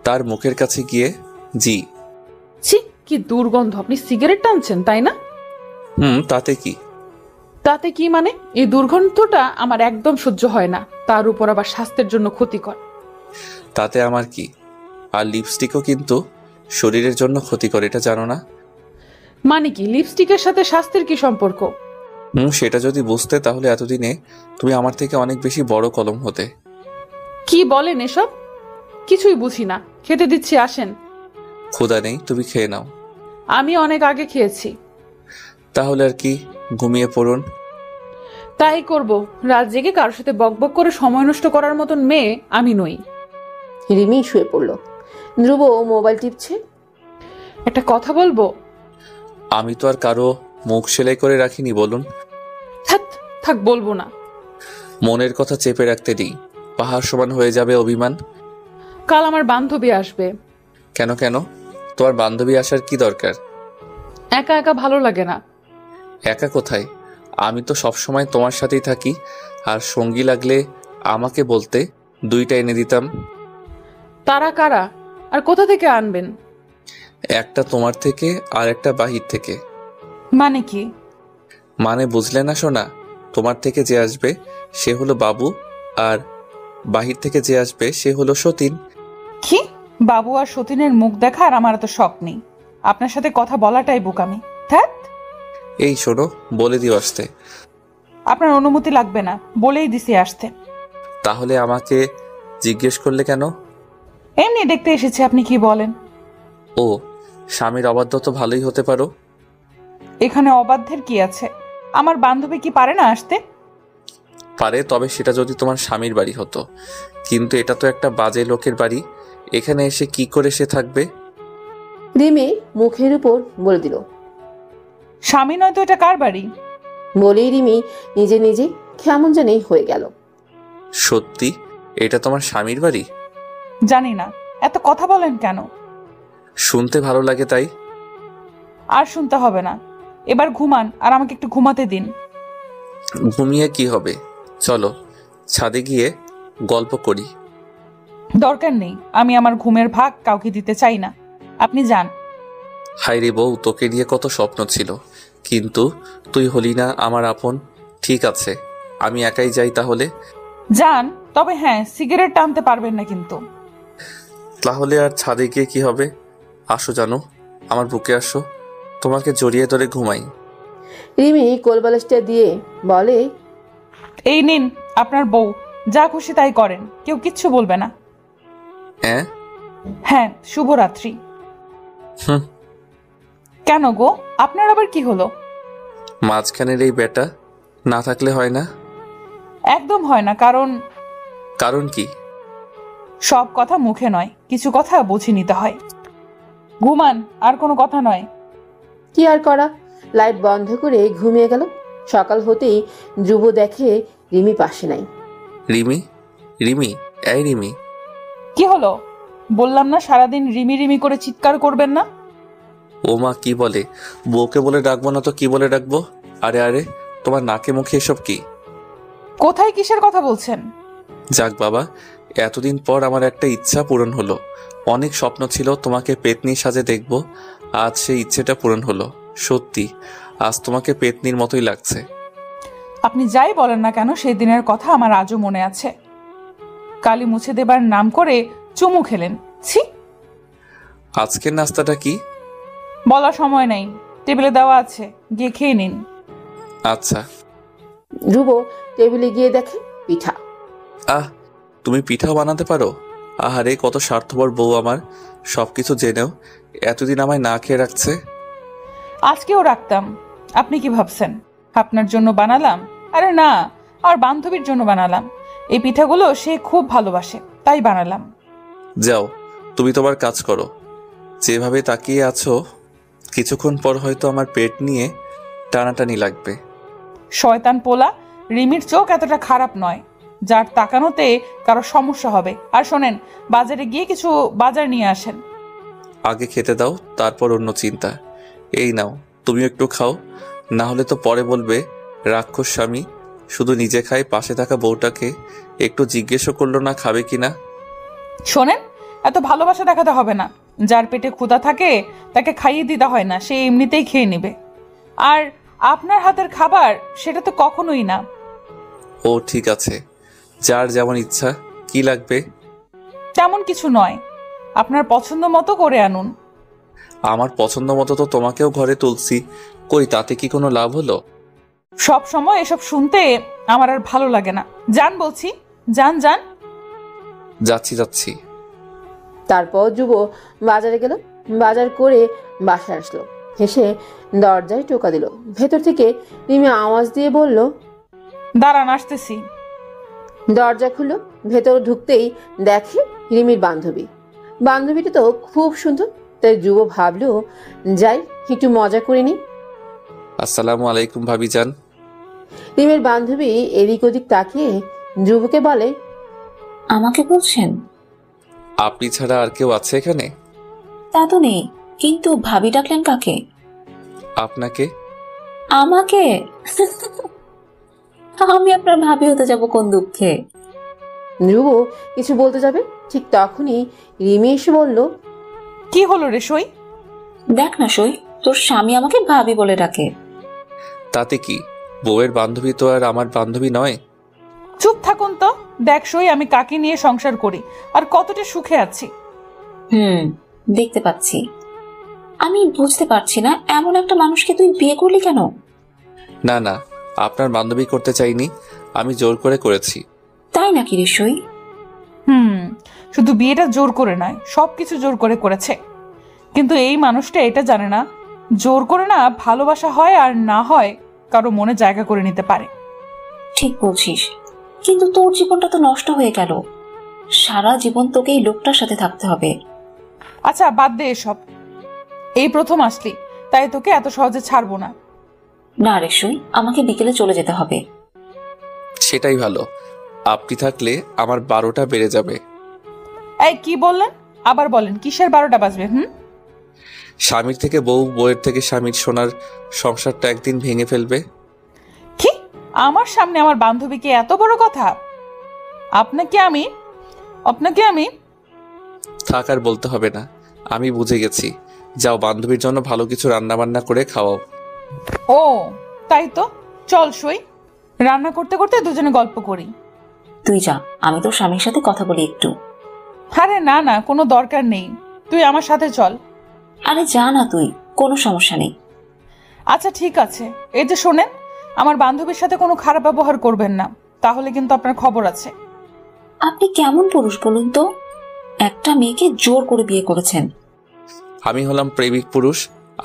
তার মুখের কাছে গিয়ে জি। ছি, কি দুর্গন্ধ! আপনি সিগারেট টানছেন তাই না? তাতে কি? তাতে কি মানে? এই দুর্গন্ধটা আমার একদম সহ্য হয় না, তার উপর আবার স্বাস্থ্যের জন্য ক্ষতিকর। তাতে আমার কি? আর লিপস্টিকও কিন্তু শরীরের জন্য ক্ষতিকর, এটা জানো না? মানে কি, লিপস্টিকের সাথে স্বাস্থ্যের কি সম্পর্ক? সেটা যদি বুঝতে তাহলে এতদিনে তুমি আমার থেকে অনেক বেশি বড় কলম হতে। কি বলেন এসব? কিছুই বুঝি না। খেতে দিচ্ছি, আসেন। ক্ষুধা নেই, তুমি খেয়ে নাও। আমি অনেক আগে খেয়েছি। তাহলে আর কি, ঘুমিয়ে পড়ুন। তাই করব। রাত জেগে কারোর সাথে বকবক করে সময় নষ্ট করার মতন মেয়ে আমি নই। রিমি শুয়ে পড়ল। ধ্রুব মোবাইল টিপছে। একটা কথা বলবো? আমি তো আর কারো মুখ সেলাই করে রাখিনি, বলুন। থাক, বলবো না। মনের কথা চেপে রাখতে নেই, পাহাড় সমান হয়ে যাবে অভিমান। কাল আমার বান্ধবী আসবে। কেন? তোমার বান্ধবী আসার কি দরকার? একা একা ভালো লাগে না। একা কোথায়? আমি তো সব সময় তোমার সাথেই থাকি, আর সঙ্গী লাগলে আমাকে বলতে, 2টা এনে দিতাম। তারা কারা? আর কোথা থেকে আনবেন? একটা তোমার থেকে আর একটা বাহির থেকে। মানে কি? মানে বুঝলে না সোনা? তোমার থেকে যে আসবে সে হলো বাবু, আর বাহির থেকে যে আসবে সে হলো সতীন। কি? বাবু আর সতীনের মুখ দেখার আমার এত শখ নেই। আপনার সাথে কথা বলাটাই বোকামি। ধ্যাৎ। এই শোনো, বলে দিও আসতে। আপনার অনুমতি লাগবে না, বলেই দিছি আসতে। তাহলে আমাকে জিজ্ঞেস করলে কেন? এমনি দেখতে এসেছি, আপনি কি বলেন? ও, স্বামীর অবাধ্য তো ভালোই হতে পারো। এখানে অবাধ্যের কি আছে? আমার বান্ধবী কি পারে না আসতে? পারে, তবে সেটা যদি তোমার স্বামীর বাড়ি হতো। কিন্তু এটা তো একটা বাজে লোকের বাড়ি, এখানে এসে কি করে সে থাকবে? রিমি মুখের উপর বলে দিল, স্বামী নয় তো এটা কার বাড়ি? বলেই রিমি নিজে নিজে কেমন জানি হয়ে গেল। সত্যি এটা তোমার স্বামীর বাড়ি? জানি না, এত কথা বলেন কেন? শুনতে ভালো লাগে তাই। আর শুনতে হবে না, এবার ঘুমান আর আমাকে একটু ঘুমাতে দিন। ঘুমিয়ে কি হবে, চলো ছাদে গিয়ে গল্প করি। দরকার নেই, আমি আমার ঘুমের ভাগ কাউকে দিতে চাই না, আপনি যান। হায়রে বউ, তোকে নিয়ে কত স্বপ্ন ছিল, কিন্তু তুই হলি না আমার আপন। ঠিক আছে, আমি একাই যাই তাহলে। যান, তবে হ্যাঁ, সিগারেট টানতে পারবেন না কিন্তু। তাহলে আর ছাদে গিয়ে কি হবে? আসো জানো, আমার বুকে আসো, তোমাকে জড়িয়ে ধরে ঘুমাই। রিমি কোলবালিশটা দিয়ে বলে, এই নিন আপনার বউ, যা খুশি তাই করেন, কেউ কিচ্ছু বলবে না। হ্যাঁ হ্যাঁ, শুভরাত্রি। হুম। কেন গো, আপনার আবার কি হলো? মাঝখানের এই বেটা না থাকলে হয় না? একদম হয় না, কারণ কারণ কি? সব কথা মুখে নয়, কিছু কথা বুঝে নিতে হয়। ঘুমান, আর কোনো কথা নয়। কি আর করা, লাইট বন্ধ করে ঘুমিয়ে গেল। সকাল হতেই ধ্রুব দেখে রিমি পাশে নাই। রিমি, রিমি, এই রিমি। কি হলো? বললাম না সারাদিন রিমি রিমি করে চিৎকার করবেন না। ও মা, কি বলে? বউকে বলে ডাকবো না তো কি বলে ডাকবো? আরে আরে, তোমার নাকে মুখে এসব কি? কোথায় কিসের কথা বলছেন? যাক বাবা, এতদিন পর আমার একটা ইচ্ছা পূরণ হলো। অনেক স্বপ্ন ছিল তোমাকে পেতনি সাজে দেখবো, আজ সেই ইচ্ছেটা পূরণ হলো। সত্যি আজ তোমাকে পেতনির মতোই লাগছে। আপনি যাই বলেন না কেন, সেই দিনের কথা আমার আজও মনে আছে। কালি মুছে দেবার নাম করে চুমু খেলেন, ছি। আজকের নাস্তাটা কি? বলার সময় নেই, টেবিলে দেওয়া আছে, গিয়ে খেয়ে নিন। আচ্ছা। ধ্রুব টেবিলে গিয়ে দেখে পিঠা। আহ, তুমি পিঠাও বানাতে পারো? আহারে, কত স্বার্থপর বউ আমার, সবকিছু জেনেও এতদিন আমায় না খেয়ে রাখছে। আজকেও রাখতাম, আপনি কি ভাবছেন আপনার জন্য বানালাম? আরে না, আর বান্ধবীর জন্য বানালাম। এই পিঠাগুলো সে খুব ভালোবাসে, তাই বানালাম। যাও, তুমি তোমার কাজ করো। যেভাবে তাকিয়ে আছো, কিছুক্ষণ পর হয়তো আমার পেট নিয়ে টানাটানি লাগবে। শয়তান পোলা, রিমির চোখ এতটা খারাপ নয় যার তাকানোতে কারো সমস্যা হবে। আর শোনেন, বাজারে গিয়ে কিছু বাজার নিয়ে আসেন। আগে খেতে দাও, তারপর অন্য চিন্তা। এই নাও, তুমি একটু খাও, না হলে তো পরে বলবে রাক্ষস স্বামী শুধু নিজে খায়, পাশে থাকা বউটাকে একটু জিজ্ঞেসও করলো না খাবে কিনা। শোনেন, এত ভালোবাসা দেখাতে হবে না। যার পেটে ক্ষুধা থাকে তাকে খাইয়ে দিতে হয় না, সে এমনিতেই খেয়ে নেবে। আর আপনার হাতের খাবার সেটা তো কখনোই না। ও ঠিক আছে, যার যেমন ইচ্ছা। কি লাগবে? তেমন কিছু নয়, আপনার পছন্দ মতো করে আনুন। আমার পছন্দ মতো তো তোমাকেও ঘরে তুলছি, কই তাতে কি কোনো লাভ হলো? সব সময় এসব শুনতে আমার আর ভালো লাগে না। যান বলছি, যান যান। যাচ্ছি যাচ্ছি। তারপর ধ্রুব বাজারে গেল। বাজার করে বাসায় আসলো। হেসে দরজায় টোকা দিল। ভেতর থেকে রিমি আওয়াজ দিয়ে বলল, দাঁড়ান, আসতেছি। দরজা খুললো। ভেতর ঢুকতেই দেখে রিমির বান্ধবী। বান্ধবীটা তো খুব সুন্দর, তাই ধ্রুব ভাবলো যাই একটু মজা করে নি। আসসালামু আলাইকুম ভাবিজান। রিমির বান্ধবী এদিক ওদিক তাকিয়ে ধ্রুবকে বলে, আমাকে বলছেন? আপনি ছাড়া আর কেউ আছে এখানে? তা তো নেই, কিন্তু ভাবি ডাকলেন কাকে? আপনাকে। আমাকে? আমি আপনার ভাবি হতে যাব কোন দুঃখে? ধ্রুব কিছু বলতে যাবে, ঠিক তখনই রিমি এসে বলল, কি হলো রে সই? দেখ না সই, তোর স্বামী আমাকে ভাবি বলে ডাকে। তাতে কি, বউয়ের বান্ধবী তো আর আমার বান্ধবী নয়। চুপ থাকুন তো। দেখ সই, আমি কাকে নিয়ে সংসার করি আর কতটা সুখে আছি। দেখতে পাচ্ছি। আমি বুঝতে পারছি না, এমন একটা মানুষকে তুই বিয়ে করলি কেন? না না, আপনার বান্ধবী করতে চাইনি, আমি জোর করে করেছি। তাই নাকি রে সই? শুধু বিয়েটা জোর করে নয়, সবকিছু জোর করে করেছে। কিন্তু এই মানুষটা এটা জানে না, জোর করে না ভালোবাসা হয়, আর না হয় কারো মনে জায়গা করে নিতে পারে। ঠিক বলছিস, কিন্তু তোর জীবনটা তো নষ্ট হয়ে গেল। সারা জীবন তোকে এই লোকটার সাথে থাকতে হবে। আচ্ছা বাদ দে এসব, এই প্রথম আসলি তাই তোকে এত সহজে ছাড়বো না। না রে সই, আমাকে বিকেলে চলে যেতে হবে। সেটাই ভালো, আপনি থাকলে আমার 12টা বেড়ে যাবে। এই কি বললেন? আবার বলেন, কিসের 12টা বাজবে? স্বামীর থেকে বউ, বউয়ের থেকে স্বামীর সোনার সংসারটা একদিন ভেঙে ফেলবে। কি? আমার সামনে আমার বান্ধবীকে এত বড় কথা? আপনাকে আমি থাক, আর বলতে হবে না, আমি বুঝে গেছি। যাও, বান্ধবীর জন্য ভালো কিছু রান্না বান্না করে খাওয়াও। ও তাই তো, চল শুই, রান্না করতে করতে দুজনে গল্প করি। তুই যা, আমি তোর স্বামীর সাথে কথা বলি একটু। আরে না না, কোনো দরকার নেই, তুই আমার সাথে চল। আরে যা না তুই, কোনো সমস্যা নেই। আচ্ছা ঠিক আছে, এই যে শোনেন, আমার বান্ধবীর সাথে কোনো খারাপ ব্যবহার করবেন না, তাহলে কিন্তু আপনার খবর আছে। আপনি কেমন পুরুষ বলুন তো? একটা মেয়েকে জোর করে বিয়ে করেছেন। আমি হলাম প্রেমিক পুরুষ,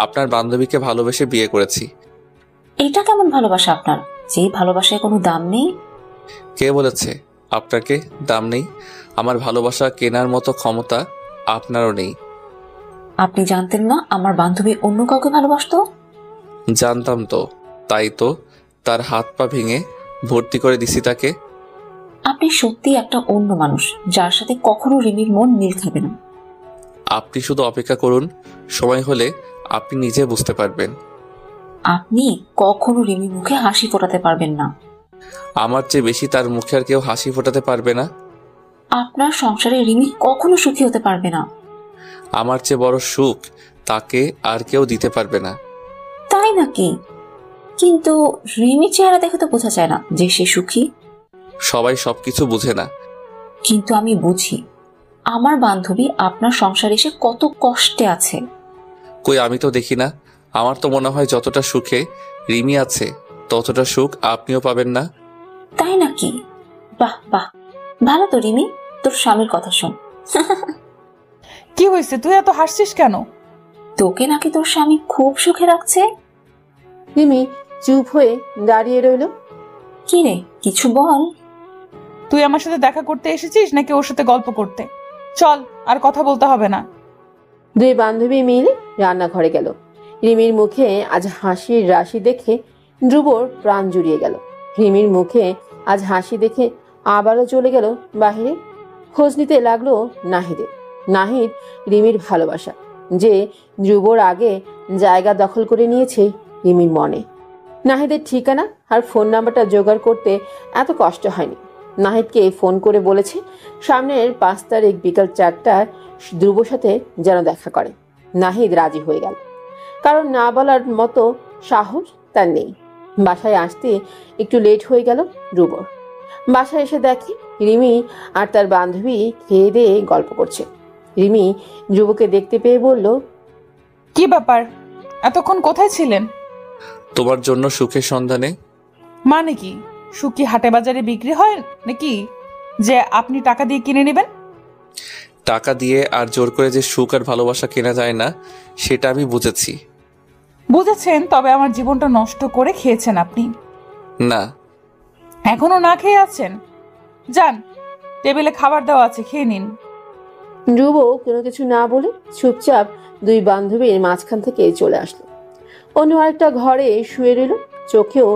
আপনার বান্ধবীকে ভালোবেসে বিয়ে করেছি। এটা কেমন ভালোবাসা আপনার, যে ভালোবাসায় কোনো দাম নেই? কে বলেছে আপনাকে দাম নেই? আমার ভালোবাসা কেনার মতো ক্ষমতা আপনারও নেই। আপনি জানতেন না আমার বান্ধবী অন্য কাউকে ভালোবাসতো? জানতাম তো, তাই তো তার হাত পা ভেঙে ভর্তি করে দিছি তাকে। আপনি সত্যি একটা অন্য মানুষ, যার সাথে কখনো রিমির মন মিল খাবে না। আপনি শুধু অপেক্ষা করুন, সময় হলে আপনি নিজে বুঝতে পারবেন। আপনি কখনো রিমির মুখে হাসি ফোটাতে পারবেন না। আমার চেয়ে বেশি তার মুখে আর কেউ হাসি ফোটাতে পারবে না। আপনার সংসারে রিমি কখনো সুখী হতে পারবে না। আমার চেয়ে বড় সুখ তাকে আর কেউ দিতে পারবে না। তাই নাকি? কিন্তু রিমির চেহারা দেখে তো বোঝা যায় না যে সে সুখী। সবাই সবকিছু বুঝে না। কিন্তু আমি বুঝি, আমার বান্ধবী আপনার সংসারে এসে কত কষ্টে আছে। কই, আমি তো দেখি না। আমার তো মনে হয় যতটা সুখে রিমি আছে ততটা সুখ আপনিও পাবেন না। তাই নাকি? বাহ বাহ, ভালো তো রিমি, তোর স্বামীর কথা শোন। কি হয়েছে, তুই এত হাসছিস কেন? তোকে নাকি তোর স্বামী খুব সুখে রাখছে। রিমি চুপ হয়ে দাঁড়িয়ে রইল। কি রে, কিছু বল। তুই আমার সাথে দেখা করতে এসেছিস নাকি ওর সাথে গল্প করতে? চল, আর কথা বলতে হবে না। দুই বান্ধবী মিলে রান্নাঘরে গেল। রিমির মুখে আজ হাসির রাশি দেখে ধ্রুবর প্রাণ জুড়িয়ে গেল। রিমির মুখে আজ হাসি দেখে আবারও চলে গেল বাহিরে। খোঁজ নিতে লাগলো নাহিদের। নাহিদ রিমির ভালোবাসা, যে ধ্রুবর আগে জায়গা দখল করে নিয়েছে রিমির মনে। নাহিদের ঠিকানা আর ফোন নাম্বারটা জোগাড় করতে এত কষ্ট হয়নি। নাহিদকে ফোন করে বলেছে সামনের 5 তারিখ বিকাল 4টায় ধ্রুবর সাথে যেন দেখা করে। নাহিদ রাজি হয়ে গেল, কারণ না বলার মতো সাহস তার নেই। বাসায় আসতে একটু লেট হয়ে গেল ধ্রুবর। বাসায় এসে দেখে রিমি আর তার বান্ধবী খেয়ে দিয়ে গল্প করছে। রিমি ধ্রুবকে দেখতে পেয়ে বলল, কি ব্যাপার, এতক্ষণ কোথায় ছিলেন? তোমার জন্য সুখের সন্ধানে। মানে কি, সুখ কি হাটে বাজারে বিক্রি হয় নাকি যে আপনি টাকা দিয়ে কিনে নেবেন? টাকা দিয়ে আর জোর করে যে সুখ আর ভালোবাসা কেনা যায় না, সেটা আমি বুঝেছি। বুঝেছেন, তবে আমার জীবনটা নষ্ট করে খেয়েছেন আপনি। না, এখনো না খেয়ে আছেন? যান, টেবিলে খাবার দেওয়া আছে, খেয়ে নিন। ধ্রুব কোনো কিছু না বলে চুপচাপ দুই বান্ধবীর মাঝখান থেকে চলে আসলো। অন্য আরেকটা ঘরে শুয়ে রইল। চোখেও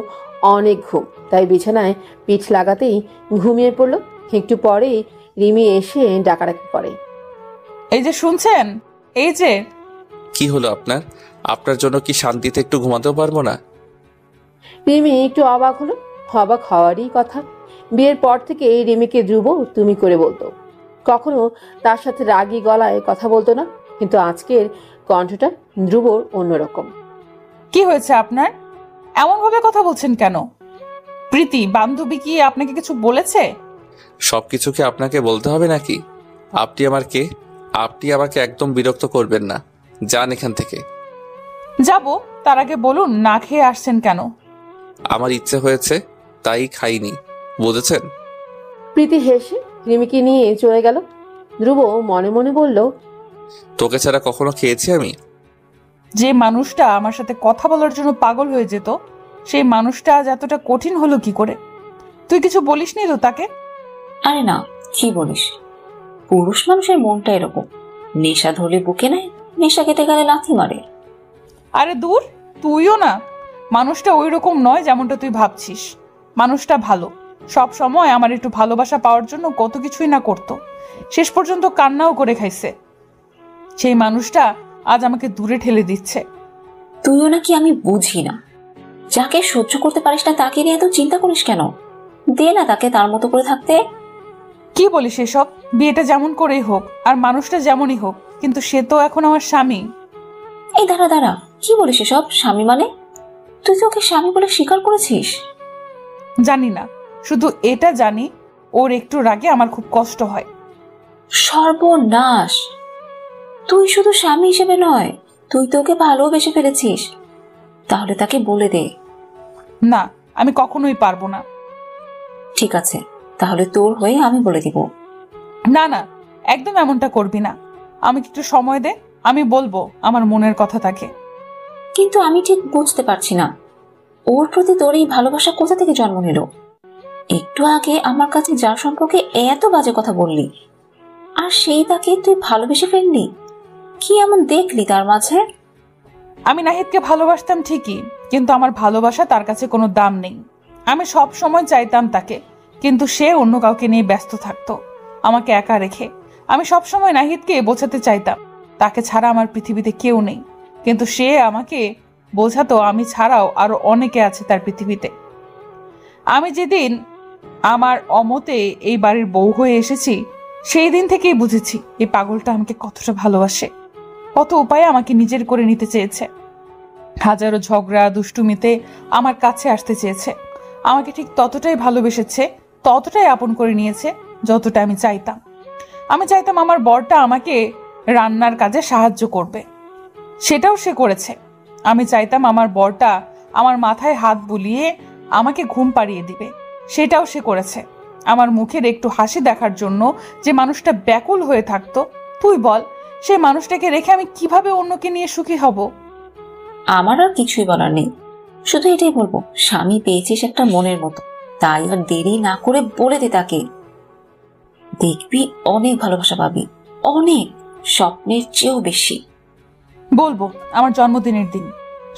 অনেক ঘুম, তাই বিছানায় পিঠ লাগাতেই ঘুমিয়ে পড়ল। একটু পরেই রিমি এসে ডাকাডাকি করে, এই যে শুনছেন, এই যে। কি হলো আপনার? আপনার জন্য কি শান্তিতে একটু ঘুমাতেও পারবো না? রিমি একটু অবাক হলো। অবাক হওয়ারই কথা। বিয়ের পর থেকে রিমিকে ধ্রুব তুমি করে বলতো, কখনো তার সাথে রাগী গলায় কথা বলতো না। কিন্তু আজকের কণ্ঠটা ধ্রুবর অন্যরকম। কি হয়েছে আপনার, এমন ভাবে কথা বলছেন কেন? প্রীতি বান্ধবী কি আপনাকে কিছু বলেছে? সবকিছু কি আপনাকে বলতে হবে নাকি? আপনি আমার কে? আপনি আমাকে একদম বিরক্ত করবেন না, যান এখান থেকে। যাব, তার আগে বলুন না খেয়ে আসছেন কেন? আমার ইচ্ছে হয়েছে, তাই খাইনি, বুঝেছেন? প্রীতি হেসে রিমিকে নিয়ে চলে গেল। ধ্রুব মনে মনে বলল, তোকে ছাড়া কখনো খেয়েছি আমি? যে মানুষটা আমার সাথে কথা বলার জন্য পাগল হয়ে যেত, সেই মানুষটা আজ এতটা কঠিন হলো কি করে? তুই কিছু বলিসনি তো তাকে? আরে না, কি বলিস, পুরুষ মানুষের মনটা এরকম, নেশা ধরলে বুকে নেয়, নেশা কেটে গেলে লাথি মারে। আরে দূর, তুইও না, মানুষটা ওই রকম নয় যেমনটা তুই ভাবছিস। মানুষটা ভালো, সব সময় আমার একটু ভালোবাসা পাওয়ার জন্য কত কিছুই না করতো, শেষ পর্যন্ত কান্নাও করে খাইছে। সেই মানুষটা আজ আমাকে দূরে ঠেলে দিচ্ছে। তুইও নাকি আমি বুঝি না, যাকে সহ্য করতে পারিস না তাকে নিয়ে এত চিন্তা করিস কেন? দে না তাকে তার মতো করে থাকতে। কি বলিস এসব? বিয়েটা যেমন করেই হোক আর মানুষটা যেমনই হোক, কিন্তু সে তো এখন আমার স্বামী। এই দাঁড়া দাঁড়া, কি বলিস এসব? স্বামী মানে? তুই তো ওকে স্বামী বলে স্বীকার করেছিস? জানি না, শুধু এটা জানি ওর একটু রাগে আমার খুব কষ্ট হয়। সর্বনাশ! তুই শুধু স্বামী হিসেবে নয়, তুই তো ওকে ভালোবেসে ফেলেছিস। তাহলে তাকে বলে দে। না, আমি কখনোই পারবো না। ঠিক আছে, তাহলে তোর হয়ে আমি বলে দিব। না না, একদম এমনটা করবি না। আমাকে একটু সময় দে, আমি বলবো আমার মনের কথা তাকে। কিন্তু আমি ঠিক বুঝতে পারছি না, ওর প্রতি তোর এই ভালোবাসা কোথা থেকে জন্ম নিল? একটু আগে আমার কাছে যার সম্পর্কে এত বাজে কথা বললি, আর সেই তাকে তুই ভালোবেসে ফেললি। কি এমন দেখলি তার মাঝে? আমি নাহিদকে ভালোবাসতাম ঠিকই, কিন্তু আমার ভালোবাসা তার কাছে কোনো দাম নেই। আমি সব সময় চাইতাম তাকে, কিন্তু সে অন্য কাউকে নিয়ে ব্যস্ত থাকতো, আমাকে একা রেখে। আমি সব সময় নাহিদকে বোঝাতে চাইতাম তাকে ছাড়া আমার পৃথিবীতে কেউ নেই, কিন্তু সে আমাকে বোঝাতো আমি ছাড়াও আরো অনেকে আছে তার পৃথিবীতে। আমি যেদিন আমার অমতে এই বাড়ির বউ হয়ে এসেছি, সেই দিন থেকেই বুঝেছি এই পাগলটা আমাকে কতটা ভালোবাসে, কত উপায়ে আমাকে নিজের করে নিতে চেয়েছে। হাজারো ঝগড়া দুষ্টুমিতে আমার কাছে আসতে চেয়েছে, আমাকে ঠিক ততটাই ভালোবেসেছে, ততটাই আপন করে নিয়েছে যতটা আমি চাইতাম। আমি চাইতাম আমার বরটা আমাকে রান্নার কাজে সাহায্য করবে, সেটাও সে করেছে। আমি চাইতাম আমার বরটা আমার মাথায় হাত বুলিয়ে আমাকে ঘুম পাড়িয়ে দিবে, সেটাও সে করেছে। আমার মুখের একটু হাসি দেখার জন্য যে মানুষটা ব্যাকুল হয়ে থাকতো, তুই বল সেই মানুষটাকে রেখে আমি কিভাবে অন্যকে নিয়ে সুখী হব? আমার আর কিছুই বলার নেই, শুধু এটাই বলবো, স্বামী পেয়েছিস একটা মনের মতো, তাই আর দেরি না করে বলে দে তাকে। দেখবি অনেক ভালোবাসা পাবি, অনেক, স্বপ্নের চেয়েও বেশি। বলবো আমার জন্মদিনের দিন,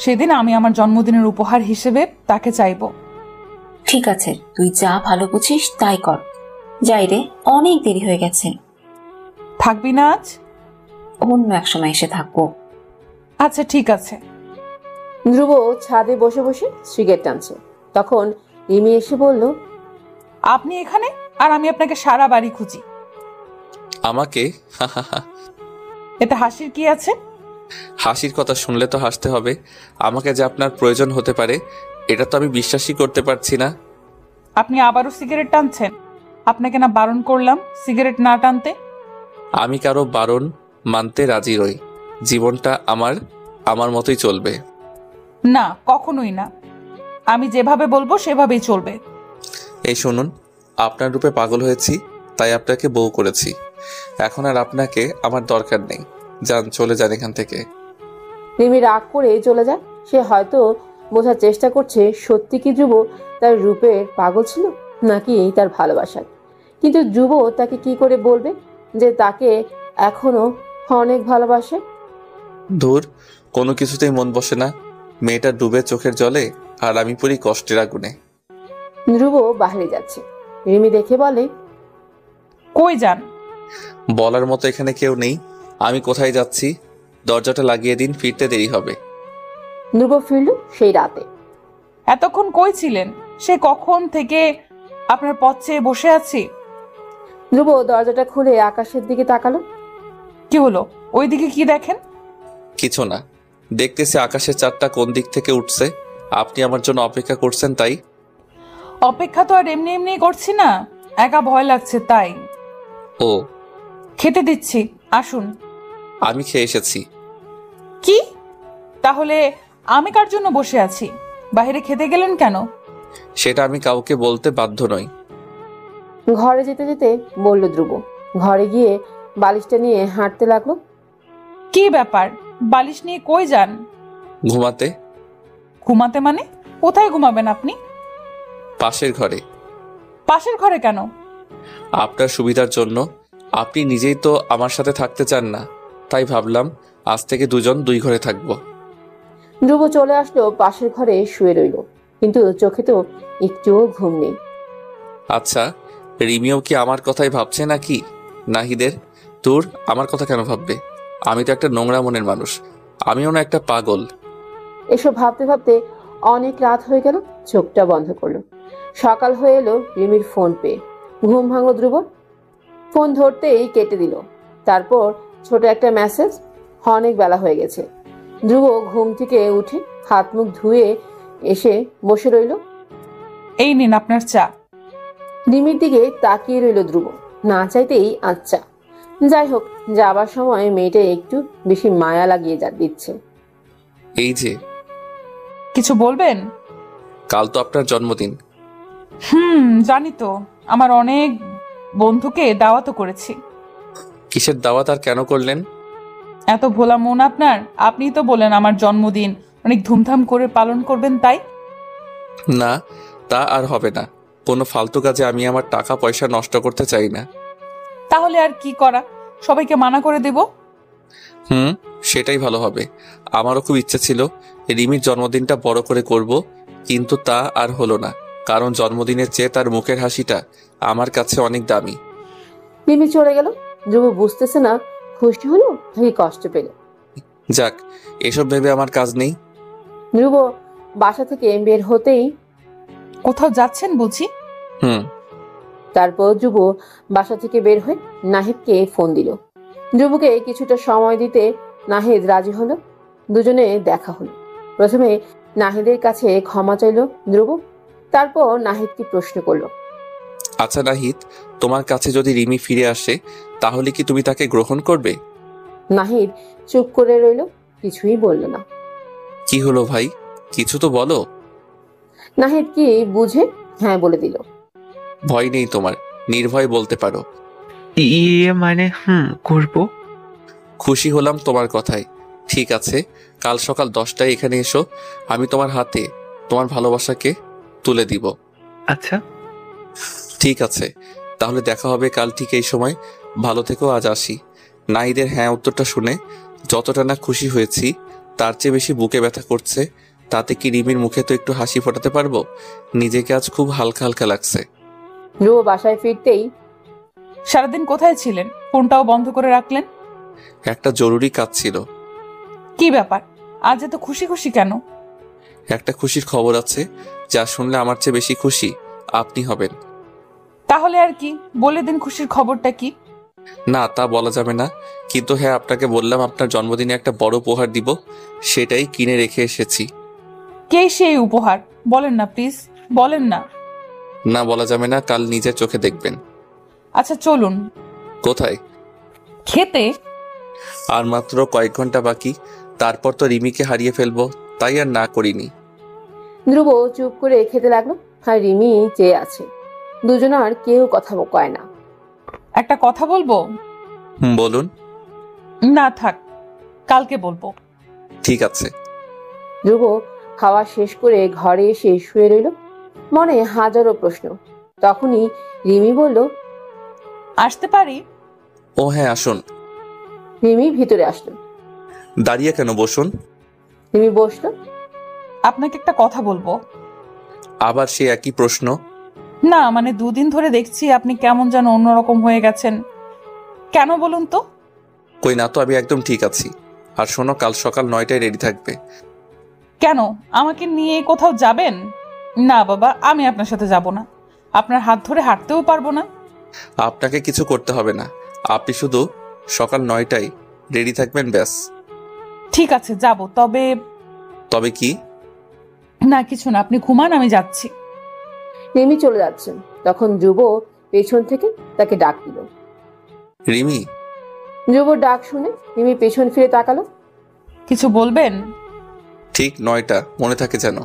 সেদিন আমি আমার জন্মদিনের উপহার হিসেবে তাকে চাইবো। ঠিক আছে, তুই যা ভালো বুঝিস তাই কর। যাই রে, অনেক দেরি হয়ে গেছে। থাকবি না আজ? অন্য এক সময় এসে থাকবো। আচ্ছা ঠিক আছে। ধ্রুব ছাদে বসে বসে সিগারেট টানছে, তখন রিমি এসে বলল, আপনি এখানে আর আমি আপনাকে সারা বাড়ি খুঁজি। আমাকে? এতে হাসির কি আছে? হাসির কথা শুনলে তো হাসতে হবে। আমাকে যে আপনার প্রয়োজন হতে পারে এটা তো আমি বিশ্বাসই করতে পারছি না। আপনি আবারও সিগারেট টানছেন? আপনাকে না বারণ করলাম সিগারেট না টানতে? আমি কারো বারণ মানতে রাজি রই। জীবনটা আমার আমার মতোই চলবে। না, কখনোই না। আমি যেভাবে বলবো সেভাবেই চলবে। এই শুনুন, আপনার রূপে পাগল হয়েছি, তাই আপনাকে বউ করেছি। এখন আর আপনাকে আমার দরকার নেই। যান, চলে যান এখান থেকে। রিমি রাগ করে চলে যায়। সে হয়তো বোঝার চেষ্টা করছে সত্যি কি ধ্রুব তার রূপের পাগল ছিল নাকি তার ভালোবাসার, কিন্তু ধ্রুব তাকে কি করে বলবে যে তাকে এখনো অনেক ভালোবাসে। ধুর, কোনো কিছুতেই মন বসে না। মেয়েটা ডুবে চোখের জলে আর আমি পড়ি কষ্টের আগুনে। ধ্রুব বাইরে যাচ্ছে, রিমি দেখে বলে, কই যান? বলার মতো এখানে কেউ নেই। আমি কোথায় যাচ্ছি? দরজাটা লাগিয়ে দিন, ফিরতে দেরি হবে। ধ্রুব ফিরল সেই রাতে। এতক্ষণ কই ছিলেন? সে কখন থেকে আপনার পথ চেয়ে বসে আছি। ধ্রুব দরজাটা খুলে আকাশের দিকে তাকালো। কি হলো? ওইদিকে কি দেখেন? কিছু না, দেখতেছি আকাশের চাঁদটা কোন দিক থেকে উঠছে। আপনি আমার জন্য অপেক্ষা করছেন তাই। অপেক্ষা তো আর এমনি এমনি করছি না, একা ভয় লাগছে তাই। ও, খেতে দিচ্ছি, আসুন। আমি খেয়ে এসেছি। কি? তাহলে আমি কার জন্য বসে আছি? বাইরে খেতে গেলেন কেন? সেটা আমি কাউকে বলতে বাধ্য নই। ঘরে যেতে যেতে বলল ধ্রুব। ঘরে গিয়ে বালিশটা নিয়ে হাঁটতে লাগলো। কি ব্যাপার? বালিশ নিয়ে কই যান? ঘুমাতে। ঘুমাতে মানে? কোথায় ঘুমাবেন আপনি? পাশের ঘরে। পাশের ঘরে কেন? আপনার সুবিধার জন্য। আপনি নিজেই তো আমার সাথে থাকতে চান না, তাই ভাবলাম আজ থেকে দুজন দুই ঘরে থাকবো। ধ্রুব চলে আসলো পাশের ঘরে শুয়ে রইল, কিন্তু চোখে তো একটুও ঘুম নেই। আচ্ছা, রিমিও কি আমার কথাই ভাবছে নাকি? নাহিদের তোর আমার কথা কেন ভাববে? আমি তো একটা নোংরা মনের মানুষ, আমিও না একটা পাগল। এসব ভাবতে ভাবতে অনেক রাত হয়ে গেল। চোখটা বন্ধ করলো। সকাল হয়ে এলো রিমির ফোন পেয়ে। ঘুম ভাঙলো ধ্রুবর। ফোন ধরতেই কেটে দিল। তারপর ছোট একটা মেসেজ। অনেক বেলা হয়ে গেছে। ধ্রুব ঘুম থেকে উঠে হাত মুখ ধুয়ে এসে বসে রইল। এই নিন আপনার চা। রিমির দিকে তাকিয়ে রইল ধ্রুব, না চাইতেই আচ্ছা। যাই হোক, যাবার সময় মেয়েটা একটু বেশি মায়া লাগিয়ে দিচ্ছে। এই যে, কিছু বলবেন? কাল তো আপনার জন্মদিন। জানি তো, আমার অনেক বন্ধুকে দাওয়াতও করেছি। কিসের দাওয়াত আর কেন করলেন? এত ভোলা মন আপনার, আপনিই তো বলেন আমার জন্মদিন অনেক ধুমধাম করে পালন করবেন, তাই। না, তা আর হবে না। কোনো ফালতু কাজে আমি আমার টাকা পয়সা নষ্ট করতে চাই না। তাহলে আর কি করা, সবাইকে মানা করে দেব। সেটাই ভালো হবে। আমারও খুব ইচ্ছে ছিল রিমির জন্মদিনটা বড় করে করব, কিন্তু তা আর হলো না, কারণ জন্মদিনের চেয়ে তার মুখের হাসিটা আমার কাছে অনেক দামি। রিমি চলে গেল। ধ্রুব বুঝতেছে না খুশি হলো নাকি কষ্ট পেল। যাক, এসব ভেবে আমার কাজ নেই। ধ্রুব বাসা থেকে বের হতেই কোথাও যাচ্ছেন বুঝি? হুম। তারপর ধ্রুব বাসা থেকে বের হয়ে নাহিদকে ফোন দিল। ধ্রুবকে কিছুটা সময় দিতে নাহিদ রাজি হলো। দুজনে দেখা হলো। প্রথমে নাহিদের কাছে ক্ষমা চাইল ধ্রুব। তারপর নাহিদকে প্রশ্ন করলো, আচ্ছা নাহিদ, তোমার কাছে যদি রিমি ফিরে আসে তাহলে কি তুমি তাকে গ্রহণ করবে? নাহিদ চুপ করে রইল, কিছুই বলল না। কি হলো ভাই, কিছু তো বলো। নাহিদ কি বুঝে হ্যাঁ বলে দিল। ভয় নেই তোমার, নির্ভয় বলতে পারো। মানে করব। খুশি হলাম তোমার কথায়। ঠিক আছে, কাল সকাল 10টায় এখানে এসো। আমি তোমার হাতে তোমার ভালোবাসাকে তুলে দিব। আচ্ছা, ঠিক আছে, তাহলে দেখা হবে কাল ঠিক এই সময়। ভালো থেকো, আজ আসি। নাহিদের হ্যাঁ উত্তরটা শুনে যতটা না খুশি হয়েছি তার চেয়ে বেশি বুকে ব্যথা করছে। তাতে কি রিমির মুখে তো একটু হাসি ফোটাতে পারবো? নিজেকে আজ খুব হালকা হালকা লাগছে। ধ্রুব বাসায় ফিরতেই সারাদিন কোথায় ছিলেন, ফোনটাও বন্ধ করে রাখলেন? একটা জরুরি কাজ ছিল। কি ব্যাপার, আজ এত খুশি খুশি কেন? একটা খুশির খবর আছে, যা শুনলে আমার চেয়ে বেশি খুশি আপনি হবেন। তাহলে আর কি, বলে দিন খুশির খবরটা কি। না, তা বলা যাবে না, কিন্তু হ্যাঁ, আপনাকে বললাম আপনার জন্মদিনে একটা বড় উপহার দিব, সেটাই কিনে রেখে এসেছি। কে সেই উপহার, বলেন না প্লিজ, বলেন না। না, বলা যাবে না, কাল নিজের চোখে দেখবেন। আচ্ছা চলুন। কোথায়? খেতে। আর মাত্র কয়েক ঘন্টা বাকি, তারপর তো রিমিকে হারিয়ে ফেলবো, তাই আর না করিনি। ধ্রুব চুপ করে খেতে লাগলো, আর রিমি চেয়ে আছে। দুজন আর কেউ কথা কয় না। একটা কথা বলবো? বলুন। না থাক, কালকে বলবো। ঠিক আছে। ধ্রুব খাওয়া শেষ করে ঘরে এসে শুয়ে রইল, মনে হাজারো প্রশ্ন। তখনই রিমি বলল, আসতে পারি? ও হ্যাঁ, আসুন। রিমি ভিতরে আসলো। দাঁড়িয়ে কেন, বসুন। রিমি বসলো। আপনাকে একটা কথা বলবো। আবার সে একই প্রশ্ন? না মানে, দুদিন ধরে দেখছি আপনি কেমন যেন অন্যরকম হয়ে গেছেন, কেন বলুন তো? কই না তো, আমি একদম ঠিক আছি। আর শোনো, কাল সকাল 9টায় রেডি থাকবে। কেন, আমাকে নিয়ে কোথাও যাবেন? না বাবা, আমি আপনার সাথে যাব না। আপনার হাত ধরে হাঁটতেও পারবো না। আপনাকে কিছু করতে হবে না, আপনি শুধু সকাল 9টায় রেডি থাকবেন, ব্যাস। ঠিক আছে যাব, তবে। তবে কি? না কিছু না, আপনি ঘুমান, আমি যাচ্ছি। রিমি চলে যাচ্ছেন, তখন ধ্রুব পেছন থেকে তাকে ডাক দিল। রিমি। ধ্রুব ডাক শুনে রিমি পেছন ফিরে তাকালো। কিছু বলবেন? ঠিক 9টা, মনে থাকে যেন।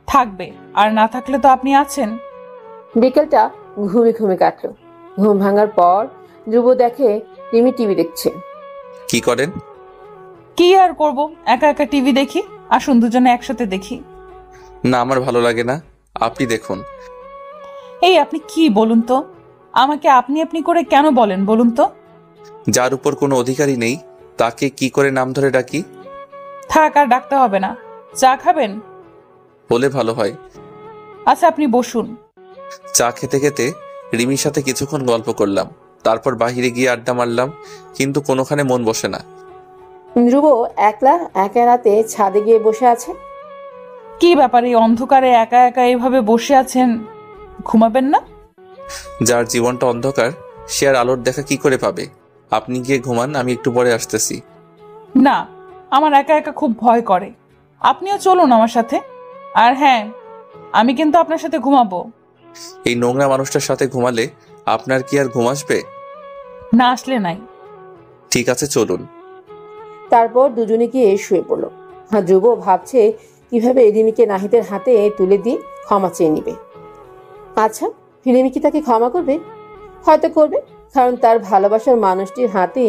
থাকবে, আর না থাকলে তো আপনি আছেন। বিকেলটা ঘুমে ঘুমে কাটলো। ঘুম ভাঙার পর ধ্রুব দেখে রিমি টিভি দেখছে। কি করেন? কি আর করব, একা একা টিভি দেখি। আসুন দুজনে একসাথে দেখি। না, আমার ভালো লাগে না, আপনি দেখুন। এই আপনি কি বলুন তো, আমাকে আপনি আপনি করে কেন বলেন বলুন তো? যার উপর কোনো অধিকারই নেই তাকে কি করে নাম ধরে ডাকি? থাক, আর ডাকতে হবে না। চা খাবেন? বলে ভালো হয়। আচ্ছা আপনি বসুন। চা খেতে খেতে রিমির সাথে কিছুক্ষণ গল্প করলাম, তারপর বাহিরে গিয়ে আড্ডা মারলাম, কিন্তু কোনোখানে মন বসে না। ধ্রুব একলা একা রাতে ছাদে গিয়ে বসে আছে। কি ব্যাপার, এই অন্ধকারে একা একা এভাবে বসে আছেন? ঘুমাবেন না? যার জীবনটা অন্ধকার সে আর আলোর দেখা কি করে পাবে? আপনি গিয়ে ঘুমান, আমি একটু পরে আসতেছি। না, আমার একা একা খুব ভয় করে। আপনিও চলুন আমার সাথে। আর হ্যাঁ, আমি কিন্তু আপনার সাথে ঘুমাবো। এই নোংরা মানুষটার সাথে ঘুমালে আপনার কি আর ঘুম আসবে? না আসলে নাই। ঠিক আছে, চলুন। তারপর দুজনে গিয়ে শুয়ে পড়লো। আর ধ্রুব ভাবছে কিভাবে রিমিকে নাহিদের হাতে তুলে দিয়ে ক্ষমা চেয়ে নিবে। আচ্ছা, রিমি কি তাকে ক্ষমা করবে? হয়তো করবে, কারণ তার ভালোবাসার মানুষটির হাতে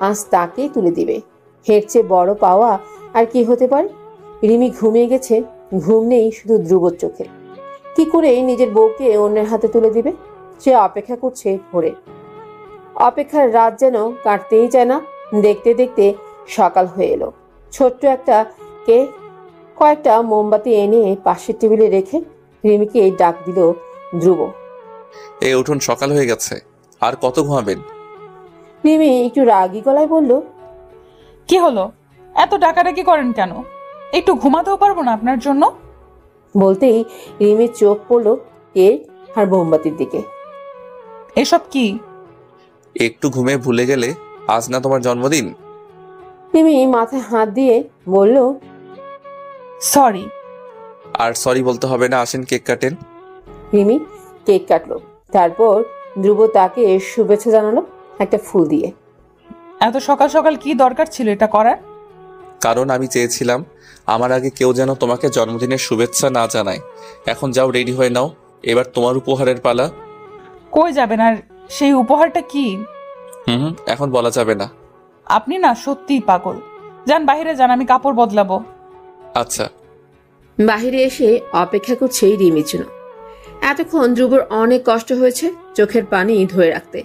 আজ তাকেই তুলে দিবে। এর চেয়ে বড় পাওয়া আর কি হতে পারে? রিমি ঘুমিয়ে গেছে, ঘুম নেই শুধু ধ্রুবর চোখে। কি করে নিজের বউকে অন্যের হাতে তুলে দিবে? সে অপেক্ষা করছে ভোরে। অপেক্ষার রাত যেন কাটতেই চায় না। দেখতে দেখতে সকাল হয়ে এলো। ছোট্ট একটা কেক, কয়েকটা মোমবাতি এনে পাশের টেবিলে রেখে রিমিকে ডাক দিল ধ্রুব। এই উঠুন, সকাল হয়ে গেছে, আর কত ঘুমাবেন? রিমি একটু রাগী গলায় বলল, কি হলো, এত ডাকাডাকি করেন কেন? একটু ঘুমাতেও পারবো না আপনার জন্য? বলতেই রিমির চোখ পড়ল কেক আর মোমবাতির দিকে। এসব কি? একটু ঘুমে ভুলে গেলে আজ না তোমার জন্মদিন? রিমি মাথায় হাত দিয়ে বলল, সরি। আর সরি বলতে হবে না, আসেন কেক কাটেন। রিমি কেক কাটলো। তারপর ধ্রুব তাকে শুভেচ্ছা জানালো একটা ফুল দিয়ে। এত সকাল সকাল কি দরকার ছিল এটা করার? কারণ আমি চেয়েছিলাম আমার আগে কেউ যেন তোমাকে জন্মদিনের শুভেচ্ছা না জানায়। এখন যাও, রেডি হয়ে নাও, এবার তোমার উপহারের পালা। কই যাবেন? আর সেই উপহারটা কি? এখন বলা যাবে না। আপনি না সত্যিই পাগল। যান বাইরে যান, আমি কাপড় বদলাবো। আচ্ছা। বাহিরে এসে অপেক্ষা করছে রিমির জন্য। এতক্ষণ ধ্রুবর অনেক কষ্ট হয়েছে চোখের পানি ধরে রাখতে,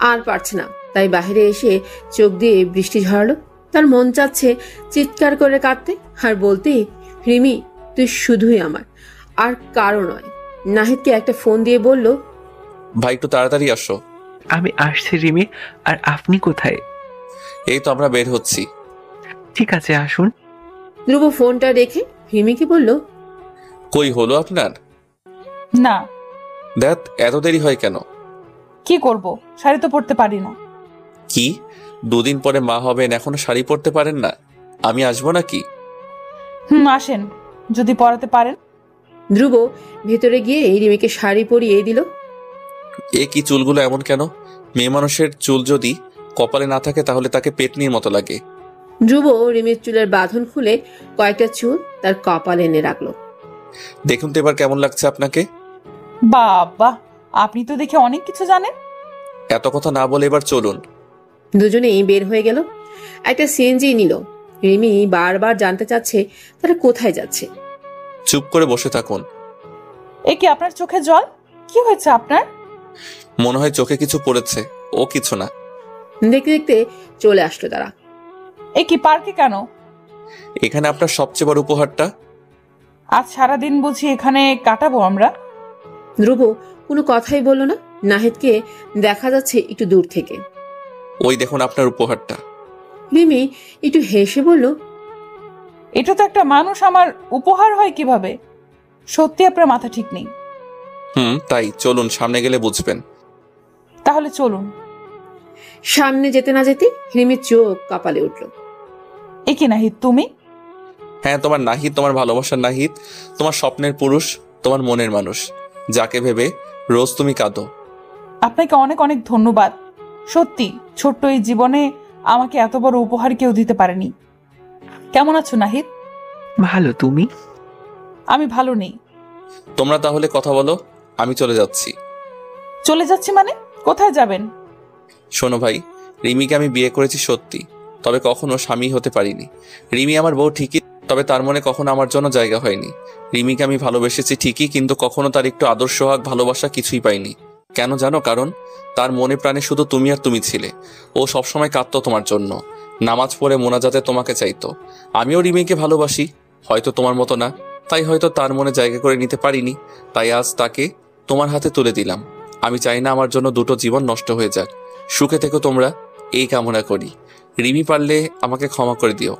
আর পারছে না। তাই বাহিরে এসে চোখ দিয়ে বৃষ্টি ঝরালো। তার মন চাচ্ছে চিৎকার করে কাঁদতে আর বলতে, রিমি তুই শুধুই আমার, আর কারো নয়। নাহিদকে একটা ফোন দিয়ে বলল, ভাই একটু তাড়াতাড়ি আসো। আমি আসছি রিমি। আর আপনি কোথায়? এই তো আমরা বের হচ্ছি। ঠিক আছে, আসুন। ধ্রুব ফোনটা রেখে রিমিকে বলল, কই হলো আপনার? না। দেখ, এত দেরি হয় কেন? কি করব, শাড়ি তো পরতে পারি না। কি, দুদিন পরে মা হবেন, এখনো শাড়ি পরতে পারেন না? আমি আসবো নাকি? আসেন, যদি পরাতে পারেন। ধ্রুব ভেতরে গিয়ে রিমিকে শাড়ি পরিয়ে দিল। এ কি, চুলগুলো এমন কেন? মেয়ে মানুষের চুল যদি কপালে না থাকে তাহলে তাকে পেটনির মতো লাগে। ধ্রুব রিমির চুলের বাঁধন খুলে কয়েকটা চুল তার কপালে এনে রাখলো। দেখুন তো এবার কেমন লাগছে আপনাকে? বাবা, আপনি তো দেখে অনেক কিছু জানেন। এত কথা না বলে এবার চলুন। দুজনেই বের হয়ে গেল। একটা সিএনজি নিল। রিমি বারবার জানতে চাচ্ছে তারা কোথায় যাচ্ছে। চুপ করে বসে থাকুন। এ কি, আপনার চোখে জল? কি হয়েছে আপনার? মনে হয় চোখে কিছু পড়েছে। ও কিছু না। দেখতে দেখতে চলে আসলো তারা। এ কি, পার্কে কেন? এখানে আপনার সবচেয়ে বড় উপহারটা। আজ সারাদিন বুঝি এখানে কাটাবো আমরা? ধ্রুব কোনো কথাই বলল না। নাহিদকে দেখা যাচ্ছে একটু দূর থেকে। ওই দেখুন আপনার উপহারটা। রিমি একটু হেসে বলল, এটা তো একটা মানুষ, আমার উপহার হয় কিভাবে? সত্যি আপনার মাথা ঠিক নেই। তাই চলুন, সামনে গেলে বুঝবেন। তাহলে চলুন। সামনে যেতে না যেতে রিমির চোখ কপালে উঠল। এ কি নাহিদ, তুমি? হ্যাঁ, তোমার নাহিদ, তোমার ভালোবাসার নাহিদ, তোমার স্বপ্নের পুরুষ, তোমার মনের মানুষ, যাকে ভেবে রোজ তুমি কাঁদো। আপনাকে অনেক অনেক ধন্যবাদ। সত্যি ছোট্ট এই জীবনে আমাকে এত বড় উপহার কেউ দিতে পারেনি। কেমন আছো নাহিদ? ভালো, তুমি? আমি ভালো নেই। তোমরা তাহলে কথা বলো, আমি চলে যাচ্ছি। চলে যাচ্ছি মানে? কোথায় যাবেন? শোনো ভাই, রিমিকে আমি বিয়ে করেছি সত্যি, তবে কখনো স্বামী হতে পারিনি। রিমি আমার বউ ঠিকই, তবে তার মনে কখনো আমার জন্য জায়গা হয়নি। রিমিকে আমি ভালোবেসেছি ঠিকই, কিন্তু কখনো তার একটু আদর্শ হক ভালোবাসা কিছুই পাইনি। কেন জানো? কারণ তার মনে প্রাণে শুধু তুমি আর তুমি ছিলে। ও সবসময় কাঁদতো তোমার জন্য, নামাজ পড়ে মোনাজাতে তোমাকে চাইতো। আমিও রিমিকে ভালোবাসি, হয়তো তোমার মতো না, তাই হয়তো তার মনে জায়গা করে নিতে পারিনি। তাই আজ তাকে তোমার হাতে তুলে দিলাম। আমি চাই না আমার জন্য দুটো জীবন নষ্ট হয়ে যাক। সুখে থেকো তোমরা, এই কামনা করি। রিমি, পারলে আমাকে ক্ষমা করে দিও।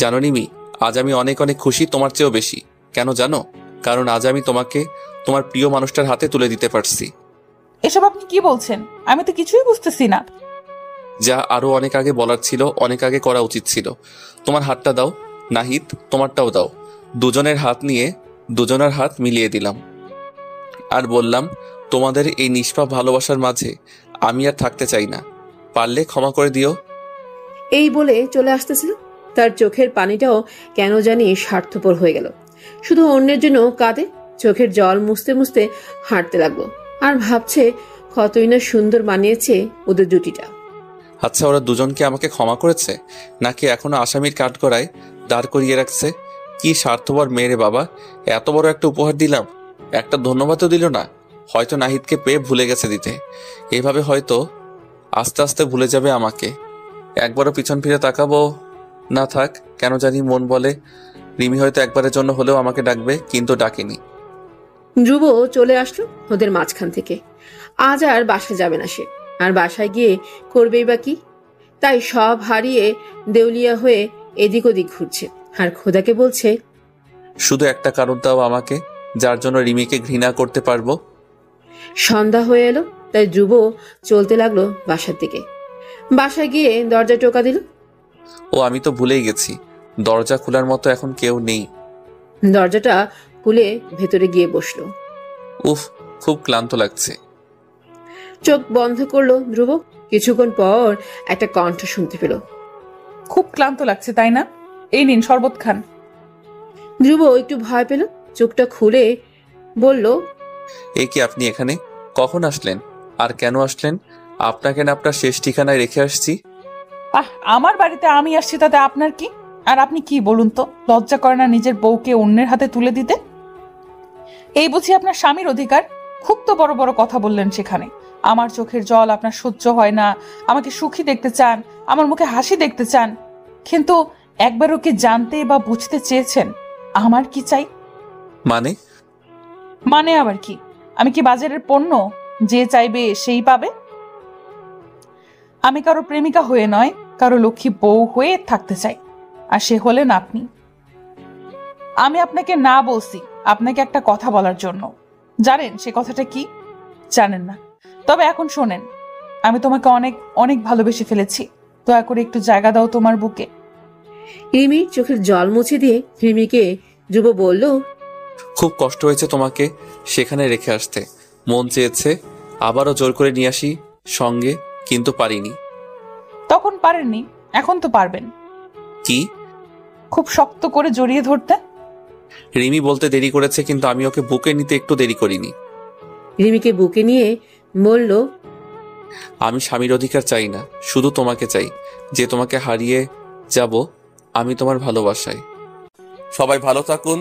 জানো রিমি, আজ আমি অনেক অনেক খুশি, তোমার চেয়েও বেশি। কেন জানো? কারণ আজ আমি তোমাকে তোমার প্রিয় মানুষটার হাতে তুলে দিতে পারছি। এসব আপনি কি বলছেন? আমি তো কিছুই বুঝতেছি না। যা আরো অনেক আগে বলার ছিল, অনেক আগে করা উচিত ছিল। তোমার হাতটা দাও। নাহিদ, তোমারটাও দাও। দুজনের হাত নিয়ে দুজনের হাত মিলিয়ে দিলাম আর বললাম, তোমাদের এই নিষ্পাপ ভালোবাসার মাঝে আমি আর থাকতে চাই না। পারলে ক্ষমা করে দিও। এই বলে চলে আসতেছিল। তার চোখের পানিটাও কেন জানি স্বার্থপর হয়ে গেল। শুধু অন্যের জন্য কাঁদে, চোখের জল মুছতে মুছতে হাঁটতে লাগলো আর ভাবছে কতই না সুন্দর মানিয়েছে ওদের জুটিটা। আচ্ছা, ওরা দুজনকে আমাকে ক্ষমা করেছে নাকি এখনো আসামির কাঠগড়ায় দাঁড় করিয়ে রাখছে? কি স্বার্থপর মেয়েরে বাবা! এত বড় একটা উপহার দিলাম, একটা ধন্যবাদও দিল না। হয়তো নাহিদকে পেয়ে ভুলে গেছে দিতে। এভাবে হয়তো আস্তে আস্তে ভুলে যাবে আমাকে। একবারও পিছন ফিরে তাকাবো না। থাক, কেন জানি মন বলে রিমি হয়তো একবারের জন্য হলেও আমাকে ডাকবে, কিন্তু ডাকেনি। ধ্রুব চলে আসলো ওদের মাঝখান থেকে। আজ আর বাসায় যাবে না সে, আর বাসায় গিয়ে করবেই বা কি? তাই সব হারিয়ে দেউলিয়া হয়ে এদিক ওদিক ঘুরছে আর খোদাকে বলছে, শুধু একটা কারণ দাও আমাকে, যার জন্য রিমিকে ঘৃণা করতে পারবো। সন্ধ্যা হয়ে এলো, তাই ধ্রুব চলতে লাগলো বাসার দিকে। বাসায় গিয়ে দরজা টোকা দিল। ও, আমি তো ভুলেই গেছি, দরজা খোলার মতো এখন কেউ নেই। দরজাটা খুলে ভেতরে গিয়ে বসলো। উফ, খুব ক্লান্ত লাগছে। চোখ বন্ধ করলো ধ্রুব। কিছুক্ষণ পর একটা কণ্ঠ শুনতে পেল। খুব ক্লান্ত লাগছে তাই না? এই নিন শরবত খান। ধ্রুব একটু ভয় পেল, চোখটা খুলে বলল, এই কি, আপনি এখানে কখন আসলেন? আর কেন আসলেন? আপনাকে না আপনার শেষ ঠিকানায় রেখে আসছি। আমার বাড়িতে আমি আসছি তাতে আপনার কি? আর আপনি কি বলুন তো, লজ্জা করে না নিজের বউকে অন্যের হাতে তুলে দিতে? এই বুঝি আপনার স্বামীর অধিকার? খুব তো বড় বড় কথা বললেন সেখানে। আমার চোখের জল আপনার সহ্য হয় না, আমাকে সুখী দেখতে চান, আমার মুখে হাসি দেখতে চান, কিন্তু একবারও কি জানতে বা বুঝতে চেয়েছেন আমার কি চাই? মানে আবার কি? আমি কি বাজারের পণ্য, যে চাইবে সেই পাবে? আমি কারো প্রেমিকা হয়ে নয়, কারো লক্ষ্মী বউ হয়ে থাকতে চাই, আর সে হলেন আপনি। আমি আপনাকে না বলছি আপনাকে একটা কথা বলার জন্য। জানেন সে কথাটা কি? জানেন না? তবে এখন শোনেন, আমি তোমাকে অনেক অনেক ভালোবেসে ফেলেছি। দয়া করে একটু জায়গা দাও তোমার বুকে। রিমির চোখের জল মুছে দিয়ে রিমিকে ধ্রুব বলল, খুব কষ্ট হয়েছে তোমাকে সেখানে রেখে আসতে। মন চেয়েছে আবারও জোর করে নিয়ে আসি সঙ্গে, কিন্তু পারিনি। তখন পারেননি, এখন তো পারবেন। কি? খুব শক্ত করে জড়িয়ে ধরতে। রিমি বলতে দেরি করেছে, কিন্তু আমি ওকে বুকে নিতে একটু দেরি করিনি। রিমিকে বুকে নিয়ে বলল, আমি স্বামীর অধিকার চাই না, শুধু তোমাকে চাই, যে তোমাকে হারিয়ে যাব আমি তোমার ভালোবাসায়। সবাই ভালো থাকুন।